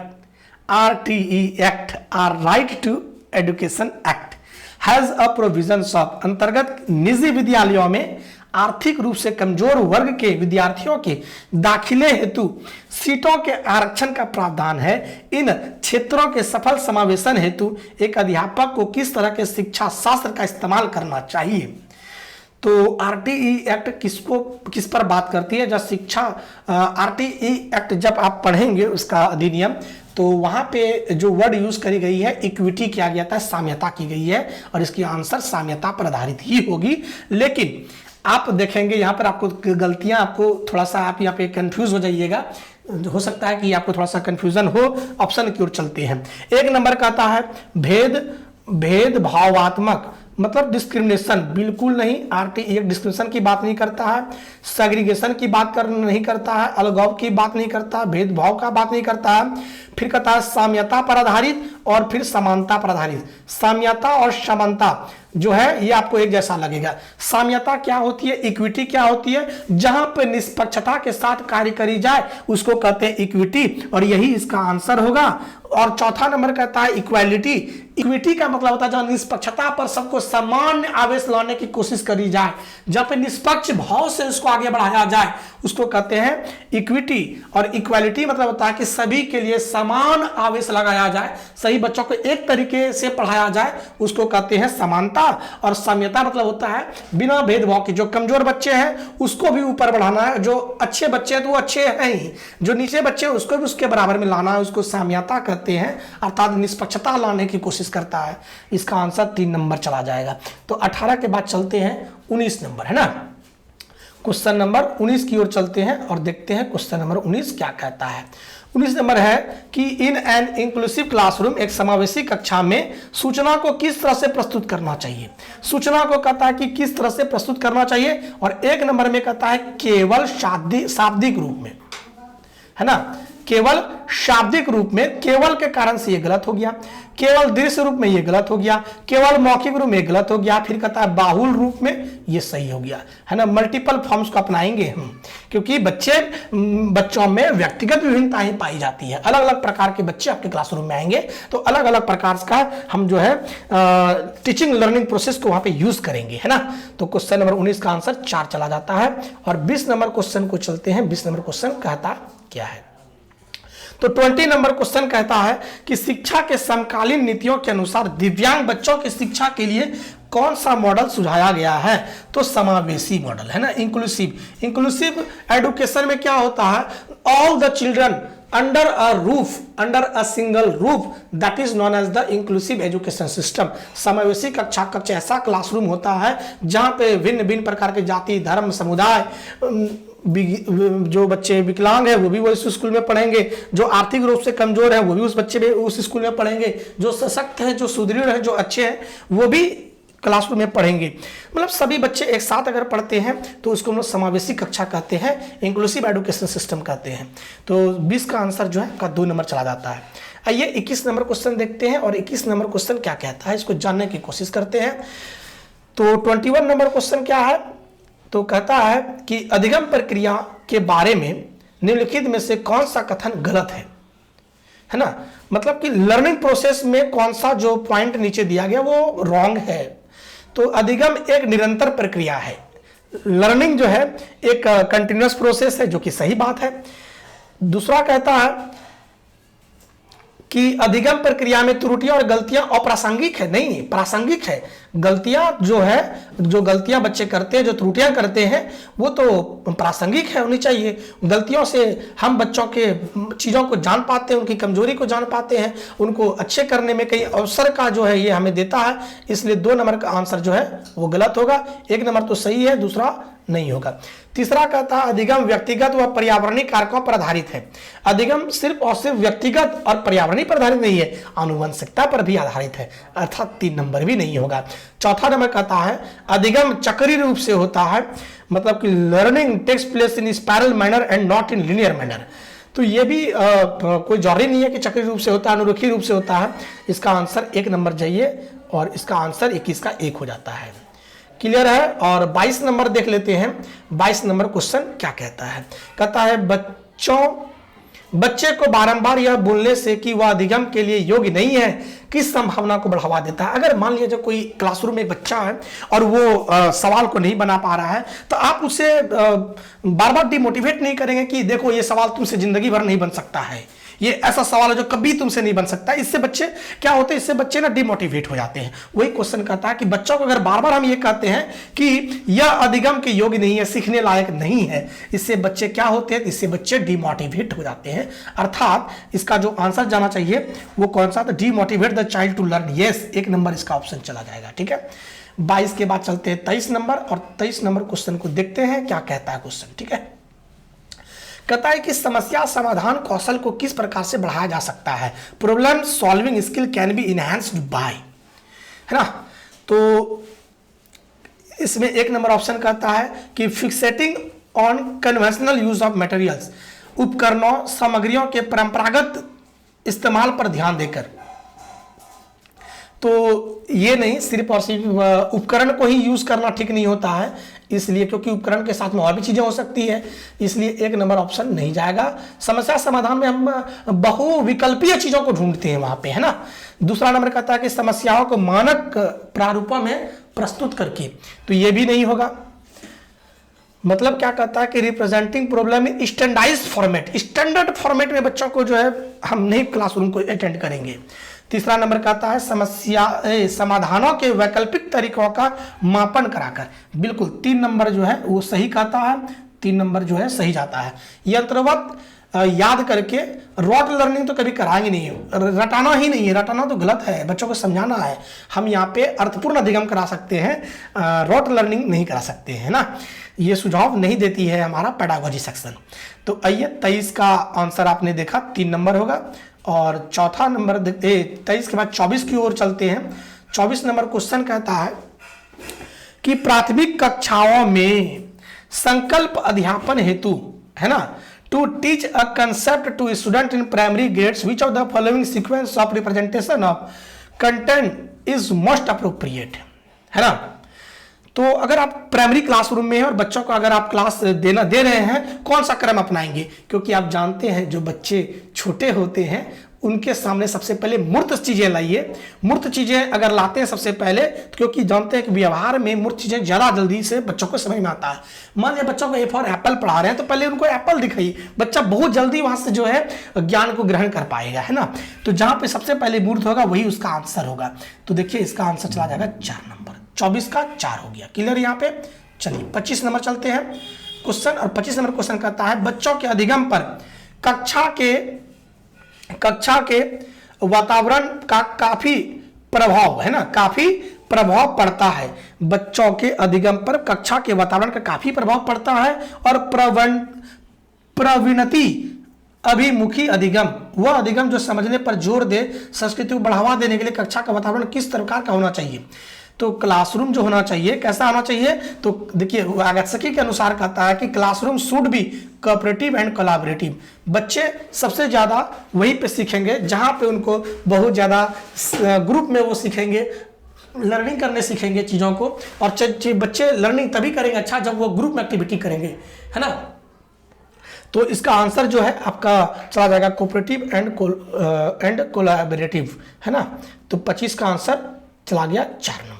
RTE act, R right to education act, has a provisions of, अंतर्गत निजी विद्यालयों में आर्थिक रूप से कमजोर वर्ग के विद्यार्थियों के दाखिले हेतु सीटों के आरक्षण का प्रावधान है। इन क्षेत्रों के सफल समावेशन हेतु एक अध्यापक को किस तरह के शिक्षा शास्त्र का इस्तेमाल करना चाहिए? तो RTE एक्ट किस पर बात करती है? जब शिक्षा RTE एक्ट जब आप पढ़ेंगे उसका अधिनियम, तो वहां पे जो वर्ड यूज करी गई है इक्विटी किया गया था, साम्यता की गई है, और इसकी आंसर साम्यता पर आधारित ही होगी। लेकिन आप देखेंगे यहाँ पर आपको गलतियां, आपको थोड़ा सा आप यहाँ पे कंफ्यूज हो जाइएगा, हो सकता है कि आपको थोड़ा सा कंफ्यूजन हो। ऑप्शन की ओर चलते हैं। 1 नंबर कहता है भेदभावात्मक, मतलब डिस्क्रिमिनेशन, बिल्कुल नहीं। RTE डिस्क्रिमिनेशन की बात नहीं करता है, सेग्रीगेशन की बात नहीं करता है, अलगाव की बात नहीं करता, भेदभाव का बात नहीं करता है। फिर कहता है साम्यता पर आधारित और फिर समानता पर आधारित। साम्यता और समानता जो है ये आपको एक जैसा लगेगा। साम्यता क्या होती है, इक्विटी क्या होती है? जहां पर निष्पक्षता के साथ कार्य करी जाए उसको कहते हैं इक्विटी, और यही इसका आंसर होगा। और चौथा नंबर कहता है इक्वालिटी। इक्विटी का मतलब होता है जहां निष्पक्षता पर सबको समान आवेश लाने की कोशिश करी जाए, जहां पे निष्पक्ष भाव से उसको आगे बढ़ाया जाए उसको कहते हैं इक्विटी। और इक्वालिटी मतलब होता है कि सभी के लिए समान आवेश लगाया जाए, सही बच्चों को एक तरीके से पढ़ाया जाए, उसको कहते हैं समानता। और साम्यता मतलब होता है बिना भेदभाव के, जो कमजोर बच्चे हैं उसको भी ऊपर बढ़ाना है, जो अच्छे बच्चे हैं तो वो अच्छे हैं ही, जो नीचे बच्चे हैं उसको भी उसके बराबर में लाना है, उसको साम्यता कहते हैं, अर्थात निष्पक्षता लाने की कोशिश करता है। इसका आंसर 3 नंबर चला जाएगा। तो 18 के बाद चलते हैं 19 नंबर, है ना। क्वेश्चन नंबर 19 की ओर चलते हैं और देखते हैं क्वेश्चन नंबर 19 क्या कहता है। 19 नंबर है कि इन एन इंक्लूसिव क्लासरूम, एक समावेशी कक्षा में सूचना को किस तरह से प्रस्तुत करना चाहिए? सूचना को कहता है कि किस तरह से प्रस्तुत करना चाहिए, और 1 नंबर में कहता है केवल शाब्दिक रूप में, है ना, केवल शाब्दिक रूप में। केवल के कारण से ये गलत हो गया, केवल दृश्य रूप में ये गलत हो गया, केवल मौखिक रूप में गलत हो गया, फिर कहता है बाहुल रूप में ये सही हो गया, है ना। मल्टीपल फॉर्म्स को अपनाएंगे हम, क्योंकि बच्चों में व्यक्तिगत विभिन्नताएं पाई जाती है। अलग अलग प्रकार के बच्चे आपके क्लासरूम में आएंगे तो अलग अलग प्रकार का हम जो है टीचिंग लर्निंग प्रोसेस को वहां पे यूज करेंगे, है ना। तो क्वेश्चन नंबर 19 का आंसर 4 चला जाता है। और 20 नंबर क्वेश्चन को चलते हैं। 20 नंबर क्वेश्चन कहता क्या है? तो 20 नंबर क्वेश्चन कहता है कि शिक्षा के समकालीन नीतियों के अनुसार दिव्यांग बच्चों की शिक्षा के लिए कौन सा मॉडल सुझाया गया है? तो समावेशी मॉडल है ना, इंक्लूसिव एडुकेशन में क्या होता है? All the children under a roof, under a single roof, that is known as the inclusive education system. समावेशी कक्षा कक्ष ऐसा क्लासरूम होता है जहां पे भिन्न भिन्न प्रकार के जाति, धर्म, समुदाय, जो बच्चे विकलांग हैं वो भी उस स्कूल में पढ़ेंगे, जो आर्थिक रूप से कमजोर है वो भी उस बच्चे में उस स्कूल में पढ़ेंगे, जो सशक्त है, जो सुदृढ़ है, जो अच्छे हैं वो भी क्लासरूम में पढ़ेंगे। मतलब सभी बच्चे एक साथ अगर पढ़ते हैं तो उसको हम लोग समावेशी कक्षा कहते हैं, इंक्लूसिव एजुकेशन सिस्टम कहते हैं। तो 20 का आंसर जो है का 2 नंबर चला जाता है। आइए 21 नंबर क्वेश्चन देखते हैं और 21 नंबर क्वेश्चन क्या कहता है इसको जानने की कोशिश करते हैं। तो 21 नंबर क्वेश्चन क्या है? तो कहता है कि अधिगम प्रक्रिया के बारे में निम्नलिखित में से कौन सा कथन गलत है ना, मतलब कि लर्निंग प्रोसेस में कौन सा जो पॉइंट नीचे दिया गया वो रॉन्ग है। तो अधिगम एक निरंतर प्रक्रिया है, लर्निंग जो है एक कंटिन्यूअस प्रोसेस है, जो कि सही बात है। दूसरा कहता है कि अधिगम प्रक्रिया में त्रुटियां और गलतियां अप्रासंगिक है, नहीं प्रासंगिक है। गलतियां जो है, जो गलतियां बच्चे करते हैं, जो त्रुटियां करते हैं वो तो प्रासंगिक है, होनी चाहिए। गलतियों से हम बच्चों के चीज़ों को जान पाते हैं, उनकी कमजोरी को जान पाते हैं, उनको अच्छे करने में कई अवसर का जो है ये हमें देता है। इसलिए 2 नंबर का आंसर जो है वो गलत होगा। 1 नंबर तो सही है, दूसरा नहीं होगा। तीसरा कहता है अधिगम व्यक्तिगत व पर्यावरणीय कारकों पर आधारित है। अधिगम सिर्फ और सिर्फ व्यक्तिगत और पर्यावरणीय पर आधारित नहीं है, आनुवंशिकता पर भी आधारित है, अर्थात 3 नंबर भी नहीं होगा। चौथा नंबर कहता है अधिगम चक्रीय रूप से होता है, मतलब कि learning takes place in spiral manner and not in linear manner. तो ये भी कोई जरूरी नहीं है कि चक्रीय रूप से होता है, अनुरेखीय रूप से होता है। इसका आंसर 1 नंबर चाहिए और इसका आंसर 21 का 1 हो जाता है। क्लियर है। और 22 नंबर देख लेते हैं। 22 नंबर क्वेश्चन क्या कहता है? कहता है बच्चे को बारंबार यह बोलने से कि वह अधिगम के लिए योग्य नहीं है किस संभावना को बढ़ावा देता है। अगर मान लिया जो कोई क्लासरूम में एक बच्चा है और वो सवाल को नहीं बना पा रहा है तो आप उसे बार बार डिमोटिवेट नहीं करेंगे कि देखो ये सवाल तुमसे जिंदगी भर नहीं बन सकता है, ये ऐसा सवाल है जो कभी तुमसे नहीं बन सकता। इससे बच्चे क्या होते हैं, इससे बच्चे ना डिमोटिवेट हो जाते हैं। वही क्वेश्चन कहता है कि बच्चों को अगर बार बार हम ये कहते हैं कि यह अधिगम के योग्य नहीं है, सीखने लायक नहीं है, इससे बच्चे क्या होते हैं, इससे बच्चे डिमोटिवेट हो जाते हैं। अर्थात इसका जो आंसर जाना चाहिए वो कौन सा था? Demotivate the child to learn. Yes, 1 number इसका ऑप्शन चला जाएगा। ठीक है। 22 के बाद चलते हैं 23 नंबर और 23 नंबर क्वेश्चन को देखते हैं क्या कहता है क्वेश्चन। ठीक है। कहता है कि समस्या समाधान कौशल को किस प्रकार से बढ़ाया जा सकता है। Problem solving skill can be enhanced by, है ना। तो इसमें 1 नंबर ऑप्शन कहता है कि fixating on conventional use of materials, उपकरणों सामग्रियों के परंपरागत इस्तेमाल पर ध्यान देकर। तो ये नहीं, सिर्फ और सिर्फ उपकरण को ही यूज करना ठीक नहीं होता है, इसलिए क्योंकि उपकरण के साथ में और भी चीजें हो सकती है, इसलिए 1 नंबर ऑप्शन नहीं जाएगा। समस्या समाधान में हम बहुविकल्पीय चीजों को ढूंढते हैं वहां पे, है ना। दूसरा नंबर कहता है कि समस्याओं को मानक प्रारूपों में प्रस्तुत करके, तो ये भी नहीं होगा। मतलब क्या कहता है कि representing problem in standardized format, standard format में बच्चों को जो है हम नहीं क्लासरूम को अटेंड करेंगे। तीसरा नंबर कहता है समस्या समाधानों के वैकल्पिक तरीकों का मापन कराकर। बिल्कुल 3 नंबर जो है वो सही कहता है, 3 नंबर जो है सही जाता है। यंत्रवत याद करके रॉट लर्निंग तो कभी कराएंगे नहीं, रटाना ही नहीं है, रटाना तो गलत है, बच्चों को समझाना है। हम यहाँ पे अर्थपूर्ण अधिगम करा सकते हैं, रॉट लर्निंग नहीं करा सकते हैं ना। ये सुझाव नहीं देती है हमारा पेडागोजी सेक्शन। तो आइए 23 का आंसर आपने देखा 3 नंबर होगा। और चौथा नंबर 23 के बाद 24 की ओर चलते हैं। 24 नंबर क्वेश्चन कहता है कि प्राथमिक कक्षाओं में संकल्प अध्यापन हेतु, है ना, to teach a concept to student in primary grades which of the following sequence of representation of content is most appropriate, है ना। तो अगर आप प्राइमरी क्लासरूम में हैं और बच्चों को अगर आप क्लास दे रहे हैं, कौन सा क्रम अपनाएंगे? क्योंकि आप जानते हैं जो बच्चे छोटे होते हैं उनके सामने सबसे पहले मूर्त चीजें लाइए। मूर्त चीजें अगर लाते हैं सबसे पहले, तो क्योंकि जानते हैं कि व्यवहार में मूर्त चीजें ज्यादा जल्दी से बच्चों को समझ में आता है। मान लिया बच्चों को ए फॉर एप्पल पढ़ा रहे हैं तो पहले उनको एप्पल दिखाइए, बच्चा बहुत जल्दी वहां से जो है ज्ञान को ग्रहण कर पाएगा, है ना। तो जहां पे सबसे पहले मूर्त होगा वही उसका आंसर होगा। तो देखिए इसका आंसर चला जाएगा 4 नंबर। 24 का 4 हो गया। क्लियर यहाँ पे। चलिए 25 नंबर चलते हैं क्वेश्चन, और 25 नंबर क्वेश्चन कहता है बच्चों के अधिगम पर कक्षा के वातावरण का काफी प्रभाव, है ना, काफी प्रभाव पड़ता है। बच्चों के अधिगम पर कक्षा के वातावरण का काफी प्रभाव पड़ता है, और प्रवृत्ति अभिमुखी अधिगम, वह अधिगम जो समझने पर जोर दे, संस्कृति को बढ़ावा देने के लिए कक्षा का वातावरण किस प्रकार का होना चाहिए। तो क्लासरूम जो होना चाहिए कैसा होना चाहिए, तो देखिए अगात्सुकी के अनुसार कहता है कि classroom should be cooperative and collaborative. बच्चे सबसे ज़्यादा वहीं पे सीखेंगे जहाँ पे उनको बहुत ज़्यादा ग्रुप में वो सीखेंगे, लर्निंग करने सीखेंगे चीज़ों को। और बच्चे लर्निंग तभी करेंगे अच्छा जब वो ग्रुप में एक्टिविटी करेंगे, है ना। तो इसका आंसर जो है आपका चला जाएगा कोऑपरेटिव एंड कोलैबोरेटिव, है ना। तो 25 का आंसर चला गया 4 नंबर।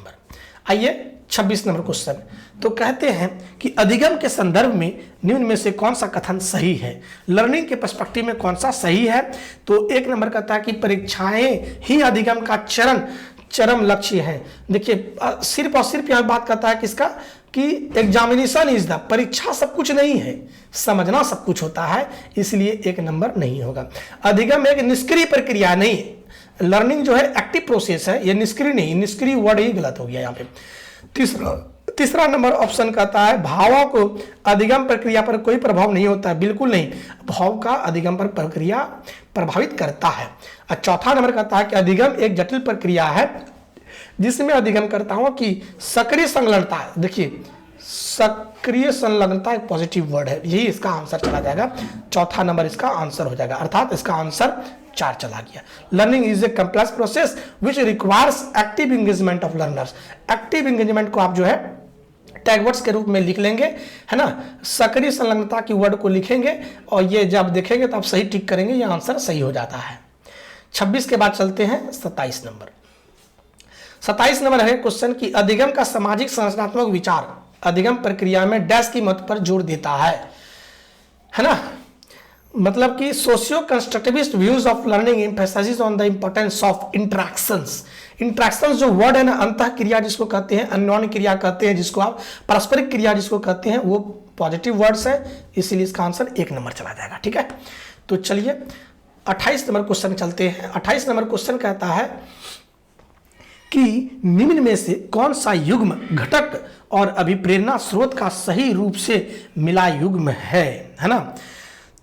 आइए 26 नंबर क्वेश्चन। तो कहते हैं कि अधिगम के संदर्भ में निम्न में से कौन सा कथन सही है, लर्निंग के पर्सपेक्टिव में कौन सा सही है। तो 1 नंबर कहता है कि परीक्षाएं ही अधिगम का चरम लक्ष्य है। देखिए सिर्फ और सिर्फ यह बात करता है किसका, कि एग्जामिनेशन इज द, परीक्षा सब कुछ नहीं है, समझना सब कुछ होता है, इसलिए 1 नंबर नहीं होगा। अधिगम एक निष्क्रिय प्रक्रिया नहीं है, लर्निंग जो है एक्टिव प्रोसेस है, ये निष्क्रिय नहीं, निष्क्रिय वर्ड ही गलत हो गया यहाँ पे। तीसरा नंबर ऑप्शन कहता है भावों को अधिगम प्रक्रिया पर कोई प्रभाव नहीं होता है, बिल्कुल नहीं, भाव का अधिगम पर प्रक्रिया प्रभावित करता है। और चौथा नंबर कहता है कि अधिगम एक जटिल प्रक्रिया है जिसमें अधिगमकर्ताओं की सक्रिय संलग्नता, देखिए सक्रिय संलग्नता एक पॉजिटिव वर्ड है, यही इसका आंसर चला जाएगा। चौथा नंबर इसका आंसर हो जाएगा, अर्थात इसका आंसर 4 चला गया। Learning is a complex process which requires active engagement of learners. Active engagement को आप जो है टैग वर्ड्स के रूप में लिख लेंगे, है ना, सक्रिय संलग्नता की वर्ड को लिखेंगे, और ये जब देखेंगे तो आप सही टिक करेंगे, ये आंसर सही हो जाता है। 26 के बाद चलते हैं 27 नंबर। 27 नंबर है क्वेश्चन की अधिगम का सामाजिक संरचनात्मक विचार अधिगम प्रक्रिया में डैश की महत्व पर जोर देता है ना। मतलब कि socio constructivist views of learning emphasize on the importance of interactions. Interactions जो वर्ड है ना, अंतः क्रिया जिसको कहते हैं, अन्योन्य क्रिया कहते हैं जिसको आप, पारस्परिक क्रिया जिसको कहते हैं, वो पॉजिटिव वर्ड्स है, इसीलिए इसका आंसर 1 नंबर चला जाएगा। ठीक है, तो चलिए 28 नंबर क्वेश्चन चलते हैं। 28 नंबर क्वेश्चन कहता है कि निम्न में से कौन सा युग्म घटक और अभिप्रेरणा स्रोत का सही रूप से मिला युग्म है ना।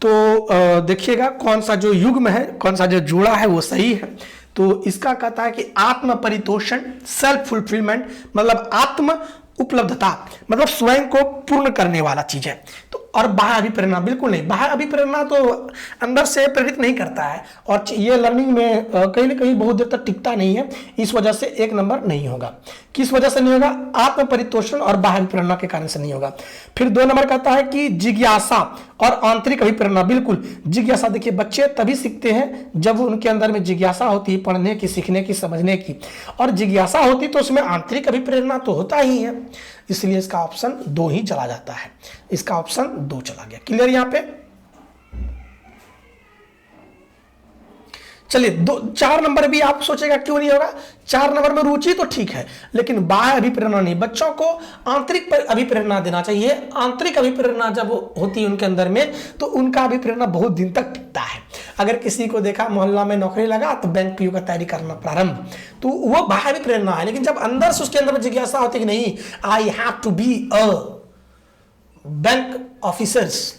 तो देखिएगा कौन सा जो युग्म है, कौन सा जो जोड़ा है वो सही है। तो इसका कहता है कि आत्म परितोषण, सेल्फ फुलफिलमेंट, मतलब आत्म उपलब्धता, मतलब स्वयं को पूर्ण करने वाला चीज है। तो और बाह्य अभिप्रेरणा बिल्कुल नहीं, बाह्य अभिप्रेरणा तो अंदर से प्रेरित नहीं करता है, और ये लर्निंग में कहीं ना कहीं बहुत देर तक टिकता नहीं है, इस वजह से 1 नंबर नहीं होगा। किस वजह से नहीं होगा, आत्म परितोषण और बाह्य अभिप्रेरणा के कारण से नहीं होगा। फिर 2 नंबर कहता है कि जिज्ञासा और आंतरिक अभिप्रेरणा, बिल्कुल जिज्ञासा, देखिए बच्चे तभी सीखते हैं जब उनके अंदर में जिज्ञासा होती है, पढ़ने की, सीखने की, समझने की, और जिज्ञासा होती तो उसमें आंतरिक अभिप्रेरणा तो होता ही है, इसलिए इसका ऑप्शन 2 ही चला जाता है। इसका ऑप्शन 2 चला गया। क्लियर यहां पे। चलिए 4 नंबर भी आप सोचेगा क्यों नहीं होगा, 4 नंबर में रुचि तो ठीक है, लेकिन बाह्य अभिप्रेरणा नहीं। बच्चों को आंतरिक अभिप्रेरणा देना चाहिए। आंतरिक अभिप्रेरणा जब होती है उनके अंदर में, तो उनका अभिप्रेरणा बहुत दिन तक टिकता है। अगर किसी को देखा मोहल्ला में नौकरी लगा तो बैंक पीओ का तैयारी करना प्रारंभ, तो वो बाह्य अभिप्रेरणा है। लेकिन जब अंदर से उसके अंदर में जिज्ञासा होती है कि नहीं, I have to be a bank officers,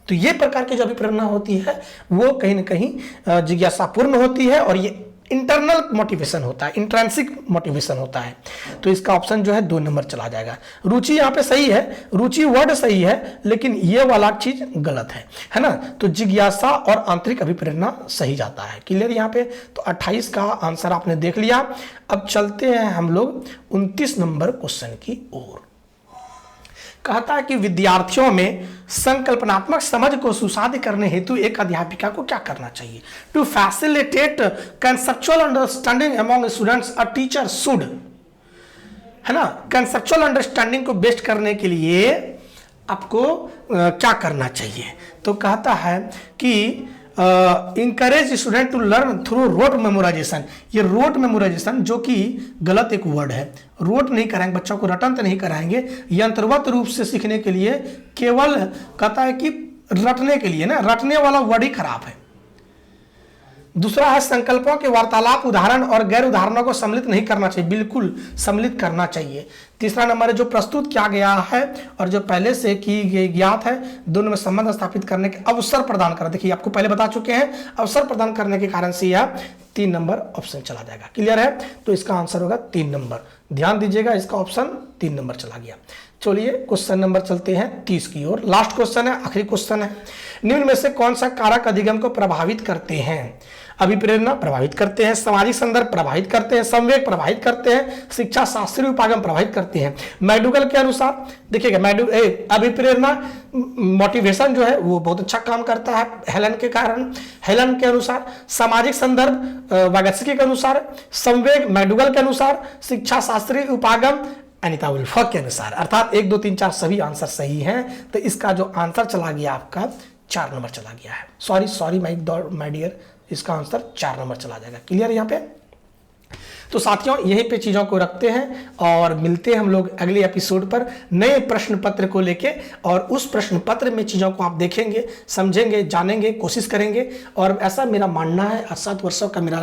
तो ये प्रकार की जो अभिप्रेरणा होती है वो कहीं ना कहीं जिज्ञासापूर्ण होती है, और ये इंटरनल मोटिवेशन होता है, इंट्रेंसिक मोटिवेशन होता है। तो इसका ऑप्शन जो है 2 नंबर चला जाएगा। रुचि यहाँ पे सही है, रुचि वर्ड सही है, लेकिन ये वाला चीज गलत है ना। तो जिज्ञासा और आंतरिक अभिप्रेरणा सही जाता है। क्लियर यहाँ पे। तो 28 का आंसर आपने देख लिया। अब चलते हैं हम लोग 29 नंबर क्वेश्चन की ओर। कहता है कि विद्यार्थियों में संकल्पनात्मक समझ को सुसाध्य करने हेतु एक अध्यापिका को क्या करना चाहिए। To facilitate conceptual understanding among students a teacher should, है ना, कंसेप्चुअल अंडरस्टैंडिंग को बेस्ट करने के लिए आपको क्या करना चाहिए। तो कहता है कि encourage student to learn through rote memorization. ये रोट मेमोराइजेशन जो कि गलत एक वर्ड है, रोट नहीं कराएंगे बच्चों को, रटंत नहीं कराएंगे, यंत्रवत रूप से सीखने के लिए केवल कहता है कि रटने के लिए ना, रटने वाला वर्ड ही खराब है। दूसरा है संकल्पों के वार्तालाप उदाहरण और गैर उदाहरणों को सम्मिलित नहीं करना चाहिए, बिल्कुल सम्मिलित करना चाहिए। तीसरा नंबर है जो प्रस्तुत किया गया है और जो पहले से की गई ज्ञात है दोनों में संबंध स्थापित करने के अवसर प्रदान करना। देखिए आपको पहले बता चुके हैं, अवसर प्रदान करने के कारण से यह 3 नंबर ऑप्शन चला जाएगा। क्लियर है? तो इसका आंसर होगा 3 नंबर। ध्यान दीजिएगा, इसका ऑप्शन 3 नंबर चला गया। चलिए क्वेश्चन नंबर चलते हैं 30 की ओर। लास्ट क्वेश्चन है, आखिरी क्वेश्चन है। निम्न में से कौन सा कारक अधिगम को प्रभावित करते हैं? अभिप्रेरणा प्रभावित करते हैं, सामाजिक संदर्भ प्रभावित करते हैं, संवेग प्रभावित करते हैं, शिक्षा शास्त्रीय उपागम प्रभावित करते हैं। मैकडूगल के अनुसार देखिएगा, अभिप्रेरणा मोटिवेशन जो है वो बहुत अच्छा काम करता है हेलन के कारण। हेलन के अनुसार सामाजिक संदर्भ वागत्स्की के अनुसार, संवेग मैकडूगल के अनुसार, शिक्षा शास्त्रीय उपागम अनिता वुल्फ के अनुसार। अर्थात 1 2 3 4 सभी आंसर सही हैं। तो इसका जो आंसर चला गया आपका 4 नंबर चला गया है। सॉरी माय डियर, इसका आंसर 4 नंबर चला जाएगा। क्लियर यहाँ पे? तो साथियों यहीं पे चीज़ों को रखते हैं और मिलते हैं हम लोग अगले एपिसोड पर नए प्रश्न पत्र को लेके, और उस प्रश्न पत्र में चीज़ों को आप देखेंगे, समझेंगे, जानेंगे, कोशिश करेंगे। और ऐसा मेरा मानना है, 7 वर्षों का मेरा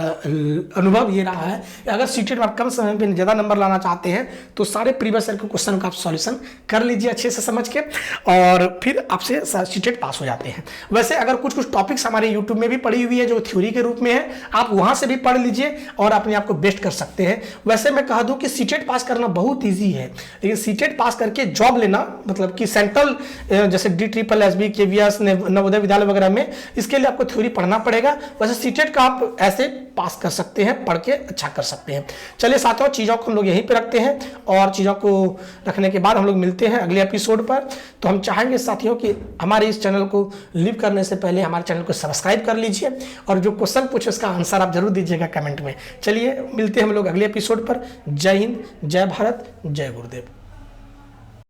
अनुभव ये रहा है कि अगर सीटेट में आप कम समय में ज़्यादा नंबर लाना चाहते हैं तो सारे प्रीवियस ईयर के क्वेश्चन का आप सॉल्यूशन कर लीजिए अच्छे से समझ के, और फिर आपसे सीटेट पास हो जाते हैं। वैसे अगर कुछ टॉपिक्स हमारे यूट्यूब में भी पड़ी हुई है जो थ्योरी के रूप में है, आप वहाँ से भी पढ़ लीजिए और अपने आप को बेस्ट कर सकते हैं। वैसे मैं कह दूं कि सीटेट पास करना बहुत इजी है, लेकिन सीटेट पास करके जॉब लेना, मतलब कि सेंट्रल जैसे DSSB, KVS, नवोदय विद्यालय वगैरह में, इसके लिए आपको थ्योरी पढ़ना पड़ेगा। वैसे सीटेट का आप ऐसे पास कर सकते हैं, पढ़ के अच्छा कर सकते हैं। चलिए साथियों, चीज़ों को हम लोग यहीं पे रखते हैं और चीज़ों को रखने के बाद हम लोग मिलते हैं अगले एपिसोड पर। तो हम चाहेंगे साथियों कि हमारे इस चैनल को लीव करने से पहले हमारे चैनल को सब्सक्राइब कर लीजिए और जो क्वेश्चन पूछे उसका आंसर आप जरूर दीजिएगा कमेंट में। चलिए मिलते हैं हम लोग अगले एपिसोड पर। जय हिंद, जय भारत, जय गुरुदेव।